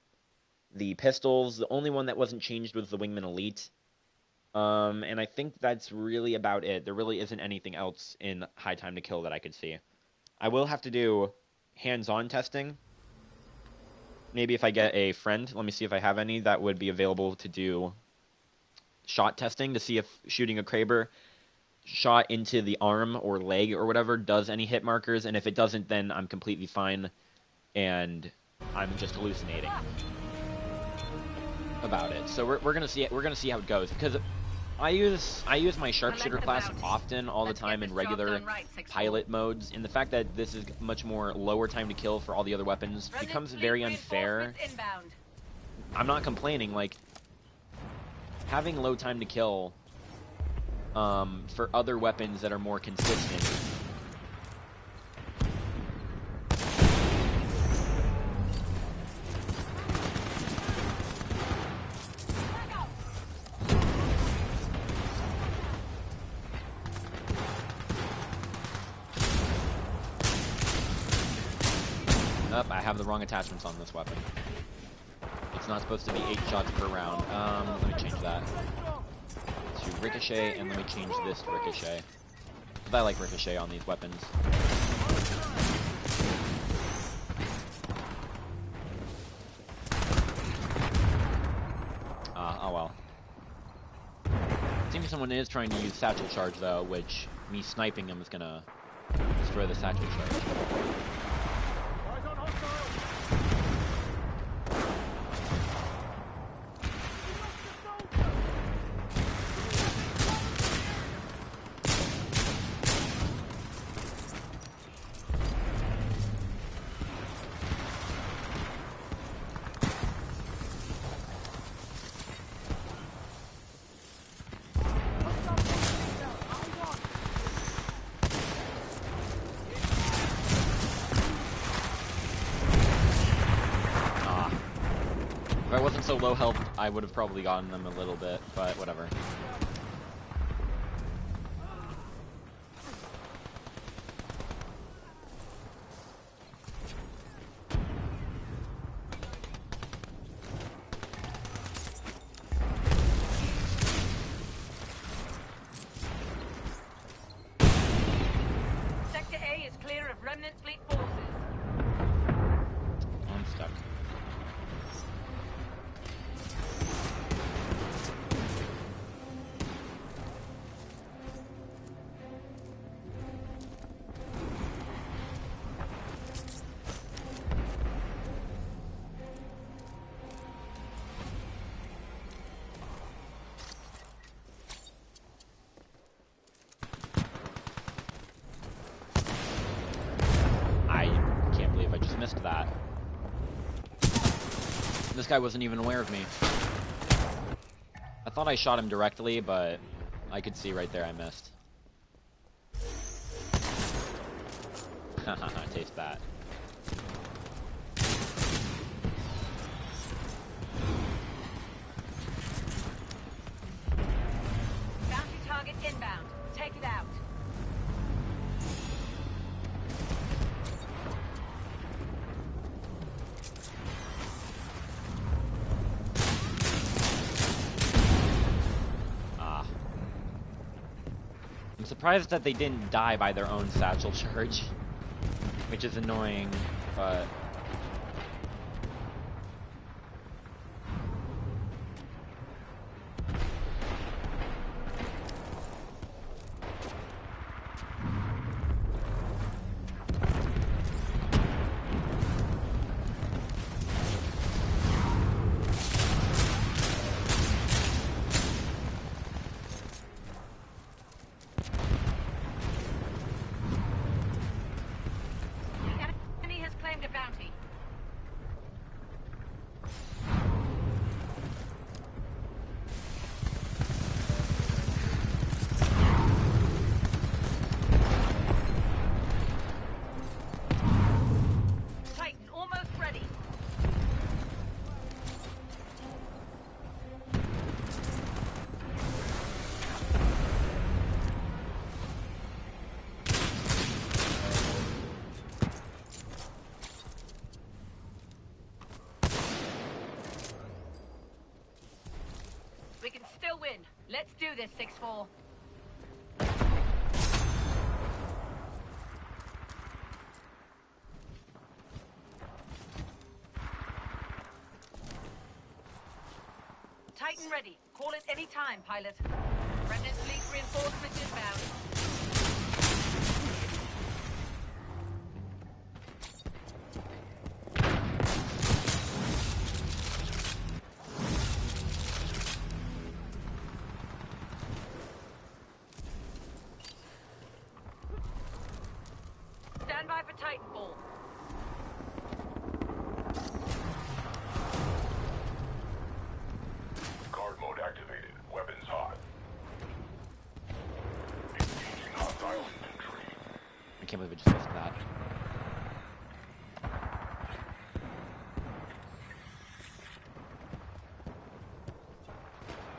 The pistols, the only one that wasn't changed was the Wingman Elite. And I think that's really about it. There really isn't anything else in High Time to Kill that I could see. I will have to do hands-on testing. Maybe if I get a friend, let me see if I have any, that would be available to do shot testing to see if shooting a Kraber shot into the arm or leg or whatever does any hit markers, and if it doesn't, then I'm completely fine and I'm just hallucinating about it. So we're gonna see how it goes, because I use my sharpshooter class often, all the time in regular pilot modes, and the fact that this is much more lower time to kill for all the other weapons becomes very unfair. I'm not complaining, like, having low time to kill for other weapons that are more consistent. I have the wrong attachments on this weapon. It's not supposed to be 8 shots per round. Let me change that to Ricochet, and let me change this to Ricochet. Because I like Ricochet on these weapons. Oh well. It seems someone is trying to use Satchel Charge, though, which me sniping him is gonna destroy the Satchel Charge. If I wasn't so low health, I would have probably gotten them a little bit, but whatever. Sector A is clear of remnant fleet forces. I'm stuck. I can't believe I just missed that. This guy wasn't even aware of me. I thought I shot him directly, but I could see right there I missed. Haha, taste that. Bounty target inbound. Take it out. Ah. I'm surprised that they didn't die by their own satchel charge. Which is annoying, but... The enemy has claimed a bounty. Titan almost ready. We can still win. Let's do this, 6-4. Titan ready. Call it any time, pilot. Remnant fleet reinforcement inbound. Stand by for Titanfall. Guard mode activated. Weapons hot. Engaging hostile infantry. I can't believe I just missed that.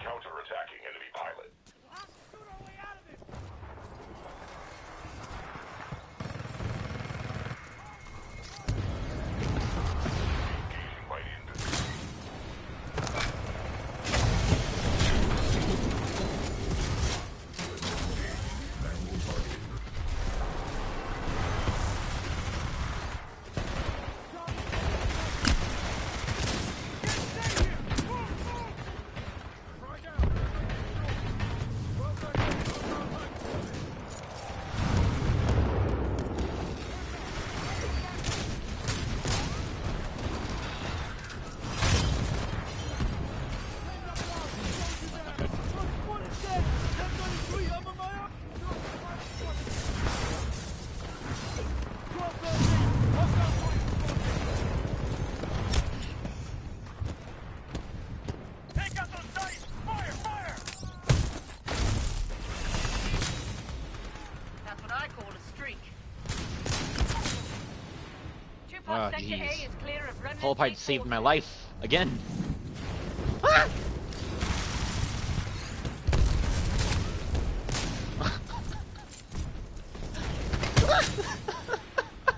Counter-attacking enemy pilot. Engaging light infantry. That's what I call a streak. Oh, Sector A jeez. is clear of remnant Hull pipe fleet saved my forces. life again. Ah!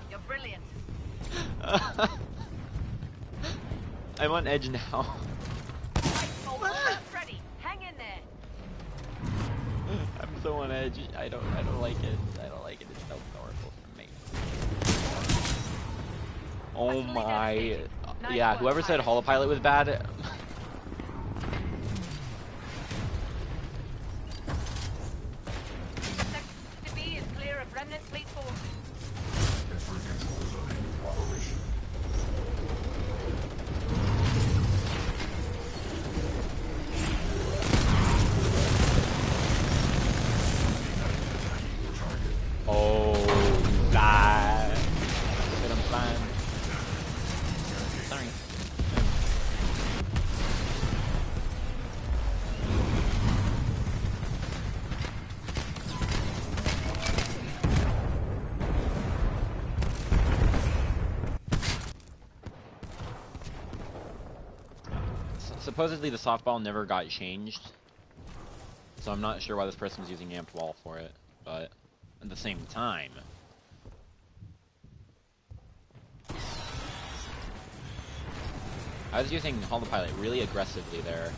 You're brilliant. I'm on edge now. Titanfall almost ready. Hang in there. I'm so on edge. I don't like it. I don't like it. It's so powerful for me. Oh my. Nice Yeah, work, whoever said pilot. Holopilot was bad. Sector B is clear of remnant fleet forces. Enter control zone. Operation. Oh, God. But I'm fine. Sorry. Supposedly the softball never got changed, so I'm not sure why this person was using amped wall for it, but at the same time, I was using Holopilot really aggressively there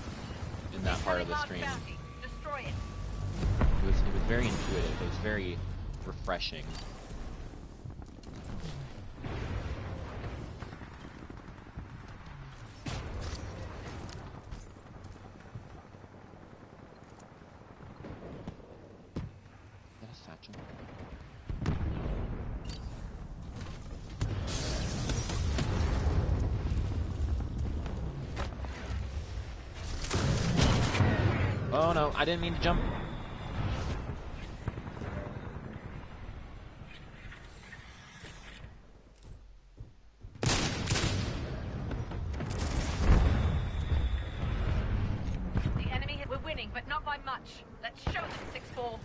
in that part of the stream. Bounty. Destroy it. It was very intuitive. It was very refreshing. Is that a satchel? Oh no, I didn't mean to jump. The enemy we're winning, but not by much. Let's show them 6-4.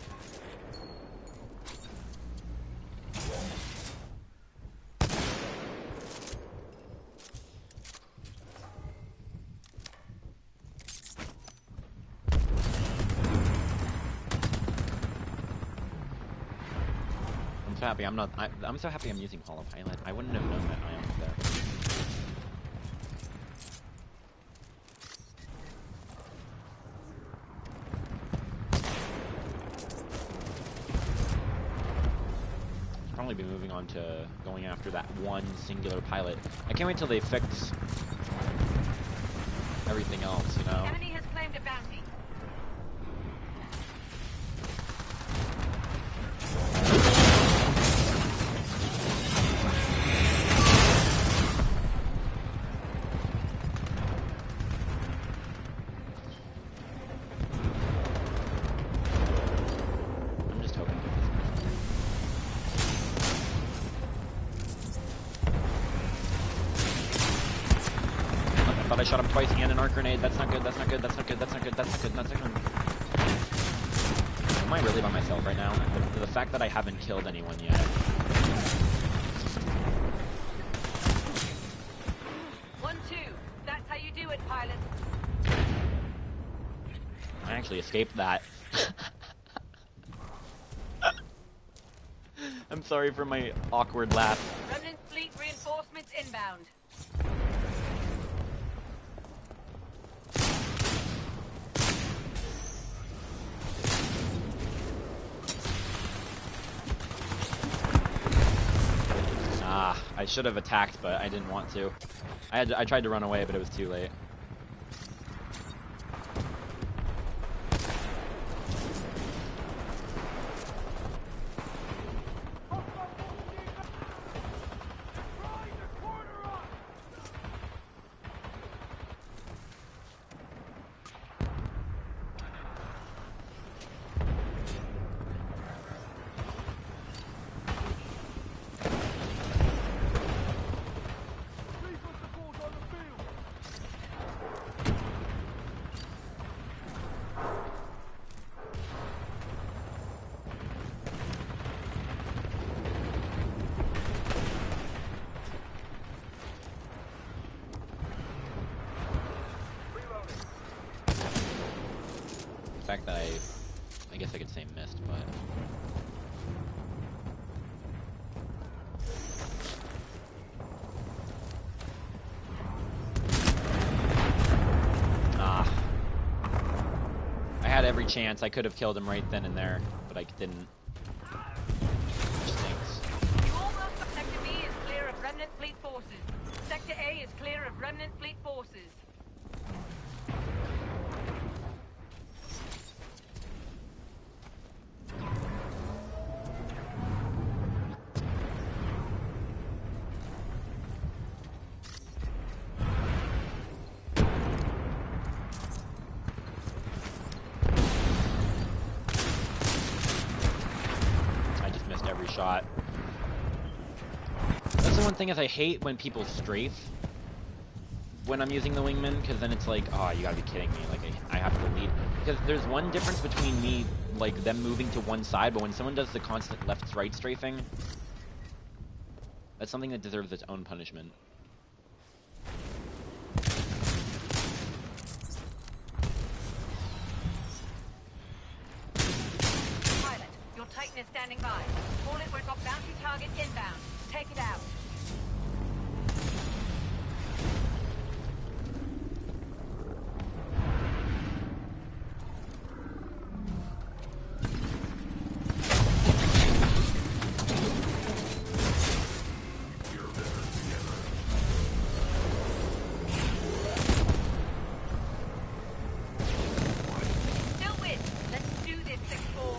I'm so happy I'm not. I'm so happy I'm using Holopilot. I wouldn't have known that I was there. Probably be moving on to going after that one singular pilot. I can't wait till they fix everything else, you know? Enemy has claimed a bounty. I'm just hoping that I thought I shot him twice and an arc grenade. That's not good, that's not good, that's not good, that's not good, that's not good, that's not good. Am I really by myself right now? The fact that I haven't killed anyone yet. 1-2. That's how you do it, pilot. I actually escaped that. I'm sorry for my awkward laugh. Remnant fleet reinforcements inbound. Ah, I should have attacked, but I didn't want to. I tried to run away, but it was too late. fact that I guess I could say missed, but... I had every chance. I could have killed him right then and there, but I didn't. Which stinks. You almost got Sector B is clear of Remnant Fleet forces. Sector A is clear of Remnant Fleet forces. Shot. That's the one thing is I hate when people strafe when I'm using the wingman, because then it's like, oh, you gotta be kidding me, like I have to lead. Because there's one difference between me, like them moving to one side, but when someone does the constant left-right strafing, that's something that deserves its own punishment. Titan is standing by. Call it, we've got bounty target inbound. Take it out. Still win. Let's do this, 6-4.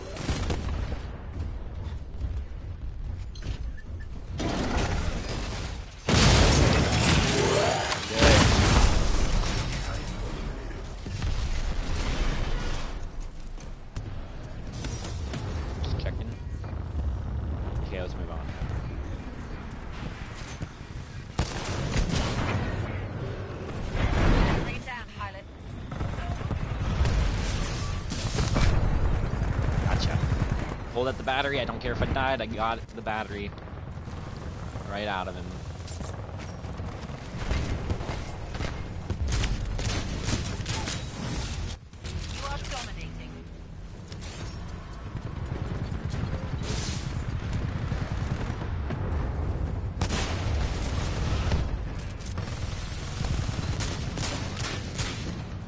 Hold at the battery. I don't care if I died. I got the battery right out of him. You are dominating.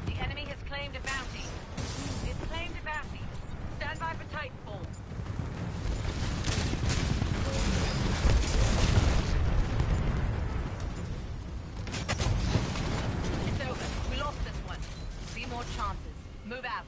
The enemy has claimed a bounty. It's claimed a bounty. Stand by for Titanfall. It's over. We lost this one. 3 more chances. Move out.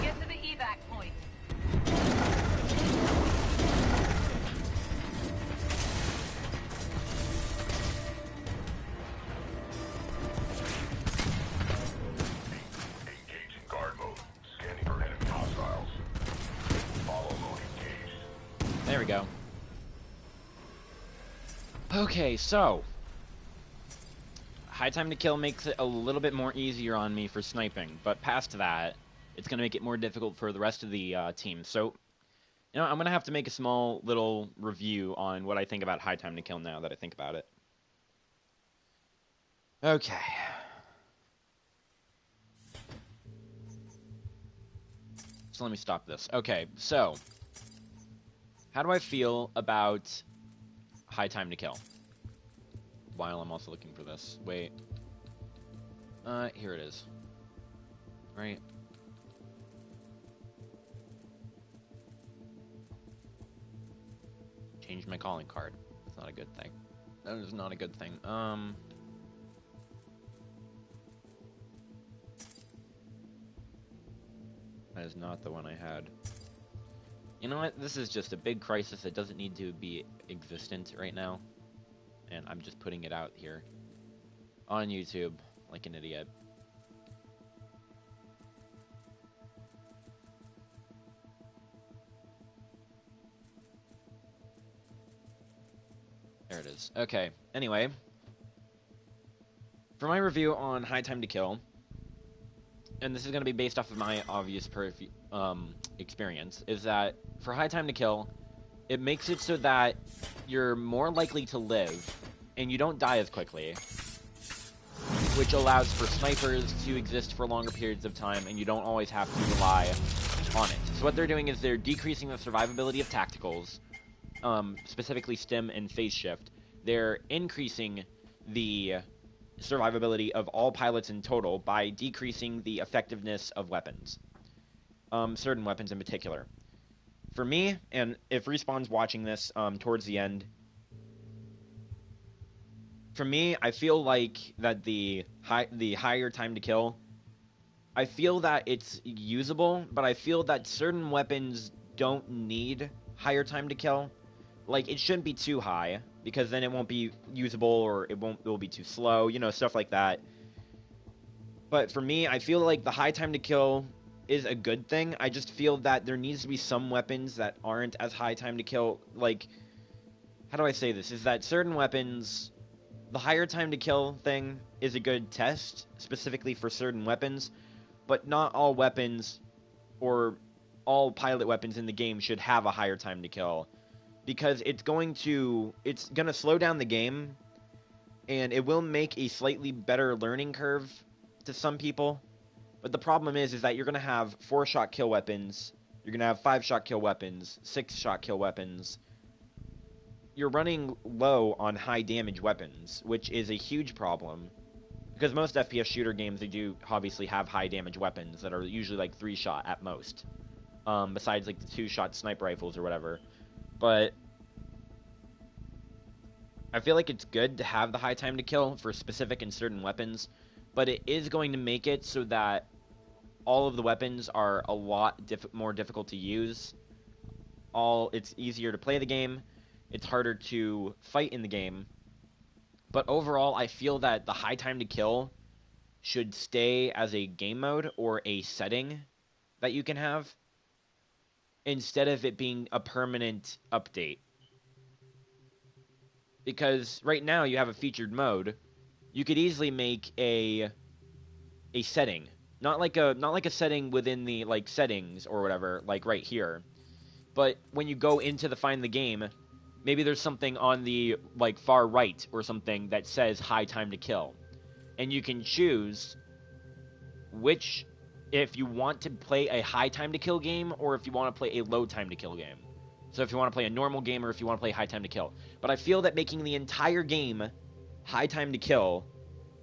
Get to the evac point. Engaging guard mode. Scanning for enemy hostiles. Follow mode engaged. There we go. Okay, so high time to kill makes it a little bit more easier on me for sniping, but past that, it's going to make it more difficult for the rest of the team. So, you know, I'm going to have to make a small little review on what I think about high time to kill now that I think about it. Okay. So let me stop this. Okay, so how do I feel about high time to kill? While I'm also looking for this. Wait. Here it is. Right. Changed my calling card. It's not a good thing. That is not a good thing. That is not the one I had. You know what? This is just a big crisis that doesn't need to be existent right now. And I'm just putting it out here on YouTube like an idiot. There it is. Okay, anyway. For my review on High Time to Kill, and this is going to be based off of my obvious experience, is that for High Time to Kill, it makes it so that you're more likely to live, and you don't die as quickly, which allows for snipers to exist for longer periods of time, and you don't always have to rely on it. So what they're doing is they're decreasing the survivability of tacticals, specifically stim and phase shift. They're increasing the survivability of all pilots in total by decreasing the effectiveness of weapons. Certain weapons in particular. For me, and if Respawn's watching this towards the end, for me, I feel like that the higher time to kill, I feel that it's usable, but I feel that certain weapons don't need higher time to kill. Like, it shouldn't be too high, because then it won't be usable, or it will be too slow, you know, stuff like that. But for me, I feel like the high time to kill is a good thing. I just feel that there needs to be some weapons that aren't as high time to kill. Like, how do I say this? Is that certain weapons, the higher time to kill thing is a good test, specifically for certain weapons, but not all weapons or all pilot weapons in the game should have a higher time to kill. Because it's going to slow down the game, and it will make a slightly better learning curve to some people. But the problem is that you're going to have 4-shot kill weapons, you're going to have 5-shot kill weapons, 6-shot kill weapons. You're running low on high damage weapons, which is a huge problem. Because most FPS shooter games, they do obviously have high damage weapons that are usually like 3-shot at most. Besides like the 2-shot sniper rifles or whatever. But I feel like it's good to have the high time to kill for specific and certain weapons, but it is going to make it so that all of the weapons are a lot more difficult to use. It's easier to play the game, it's harder to fight in the game, but overall I feel that the high time to kill should stay as a game mode or a setting that you can have, instead of it being a permanent update. Because right now you have a featured mode, you could easily make a setting, not like a setting within the like settings or whatever, like right here, but when you go into the find the game, maybe there's something on the like far right or something that says high time to kill, and you can choose which, if you want to play a high time to kill game or if you want to play a low time to kill game. So if you want to play a normal game or if you want to play high time to kill. But I feel that making the entire game high time to kill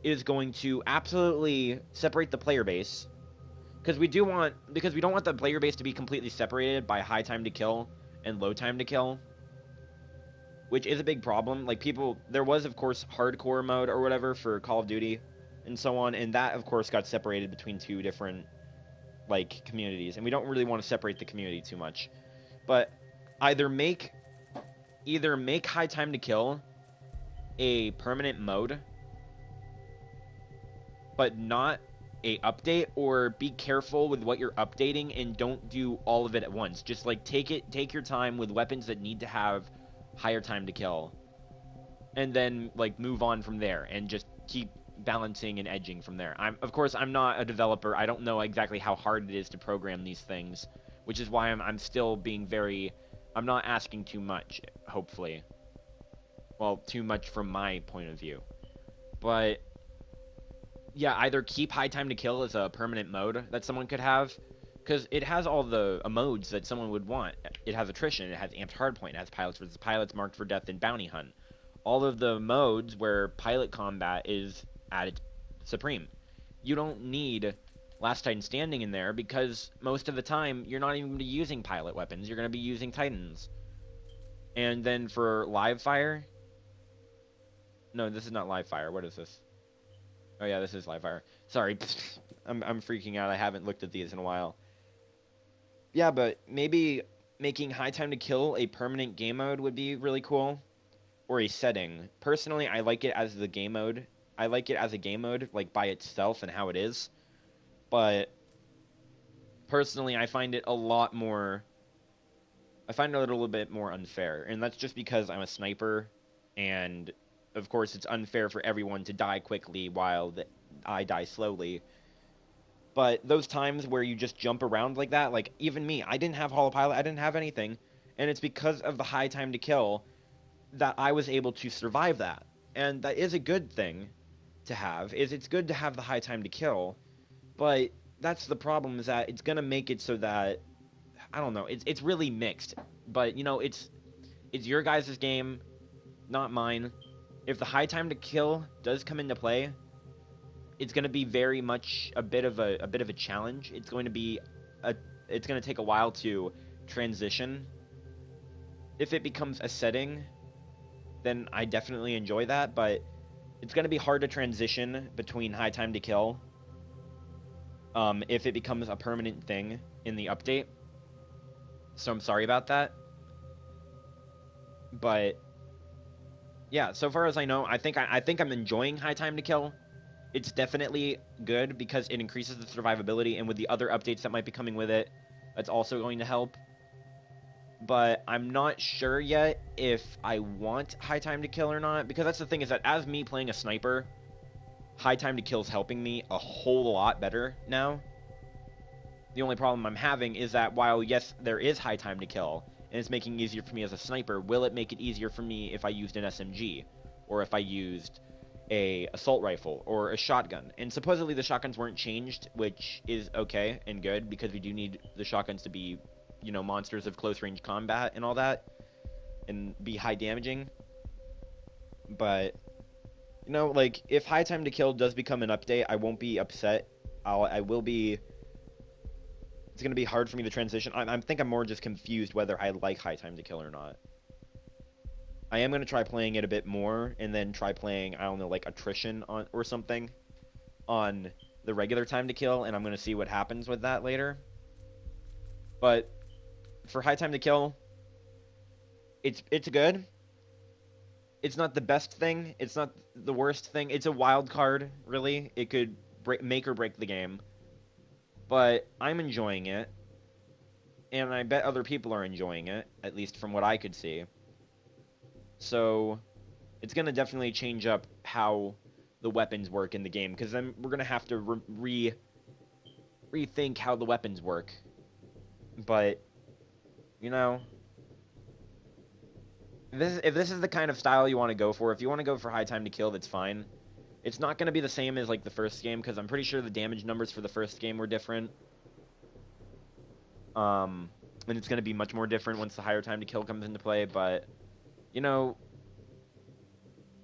is going to absolutely separate the player base. Because we don't want the player base to be completely separated by high time to kill and low time to kill. Which is a big problem. Like, there was of course hardcore mode or whatever for Call of Duty and so on, and that of course got separated between two different like communities, and we don't really want to separate the community too much. But either make high time to kill a permanent mode, but not a update, or be careful with what you're updating and don't do all of it at once. Just like take your time with weapons that need to have higher time to kill, and then like move on from there and just keep balancing and edging from there. Of course I'm not a developer. I don't know exactly how hard it is to program these things, which is why I'm still being I'm not asking too much, hopefully. Well, too much from my point of view. But yeah, either keep high time to kill as a permanent mode that someone could have, because it has all the modes that someone would want. It has attrition, it has amped hardpoint, it has pilots versus pilots, marked for death, and bounty hunt. All of the modes where pilot combat is at its supreme. You don't need Last Titan Standing in there, because most of the time you're not even going to be using pilot weapons, you're going to be using Titans. And then for live fire, no, this is not live fire. What is this? Oh yeah, this is live fire. Sorry, I'm freaking out. I haven't looked at these in a while. Yeah, but maybe making high time to kill a permanent game mode would be really cool, or a setting. Personally, I like it as the game mode. I like it as a game mode, like by itself and how it is. But personally, I find it a lot more. I find it a little bit more unfair, and that's just because I'm a sniper, and of course it's unfair for everyone to die quickly while I die slowly. But those times where you just jump around like that, like even me, I didn't have holopilot, I didn't have anything, and it's because of the high time to kill that I was able to survive that. And that is a good thing to have. It's good to have the high time to kill, but that's the problem, is that it's gonna make it so that I don't know, it's really mixed. But you know, it's your guys' game, not mine. If the high time to kill does come into play, it's going to be very much a bit of a challenge. It's going to be it's going to take a while to transition. If it becomes a setting, then I definitely enjoy that, but it's going to be hard to transition between high time to kill if it becomes a permanent thing in the update. So I'm sorry about that. But yeah, so far as I know, I think I'm enjoying high time to kill. It's definitely good because it increases the survivability, and with the other updates that might be coming with it, that's also going to help. But I'm not sure yet if I want high time to kill or not, because that's the thing, is that as me playing a sniper, high time to kill is helping me a whole lot better now. The only problem I'm having is that while, yes, there is high time to kill, and it's making it easier for me as a sniper, will it make it easier for me if I used an SMG, or if I used a assault rifle, or a shotgun? And supposedly the shotguns weren't changed, which is okay and good, because we do need the shotguns to be, you know, monsters of close range combat and all that, and be high damaging. But, you know, like, if high time to kill does become an update, I won't be upset. I will be... It's going to be hard for me to transition. I think I'm more just confused whether I like high time to kill or not. I am going to try playing it a bit more, and then try playing, I don't know, like attrition on or something on the regular time to kill, and I'm going to see what happens with that later. But for high time to kill, it's good. It's not the best thing. It's not the worst thing. It's a wild card, really. It could make or break the game. But I'm enjoying it, and I bet other people are enjoying it, at least from what I could see. So it's going to definitely change up how the weapons work in the game, because then we're going to have to rethink how the weapons work. But, you know, if this is the kind of style you want to go for, if you want to go for high time to kill, that's fine. It's not going to be the same as, like, the first game, because I'm pretty sure the damage numbers for the first game were different. And it's going to be much more different once the higher time to kill comes into play, but, you know,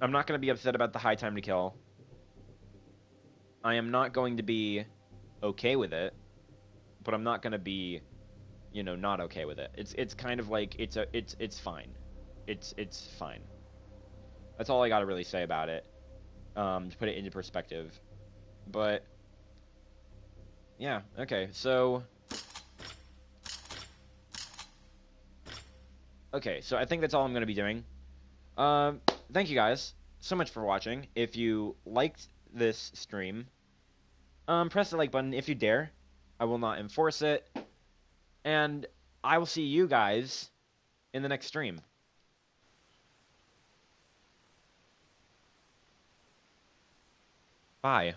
I'm not going to be upset about the high time to kill. I am not going to be okay with it, but I'm not going to be, you know, not okay with it. It's kind of like, it's fine. It's fine. That's all I got to really say about it. To put it into perspective. But yeah, okay, so I think that's all I'm going to be doing. Thank you guys so much for watching. If you liked this stream, press the like button if you dare. I will not enforce it. And I will see you guys in the next stream. Bye.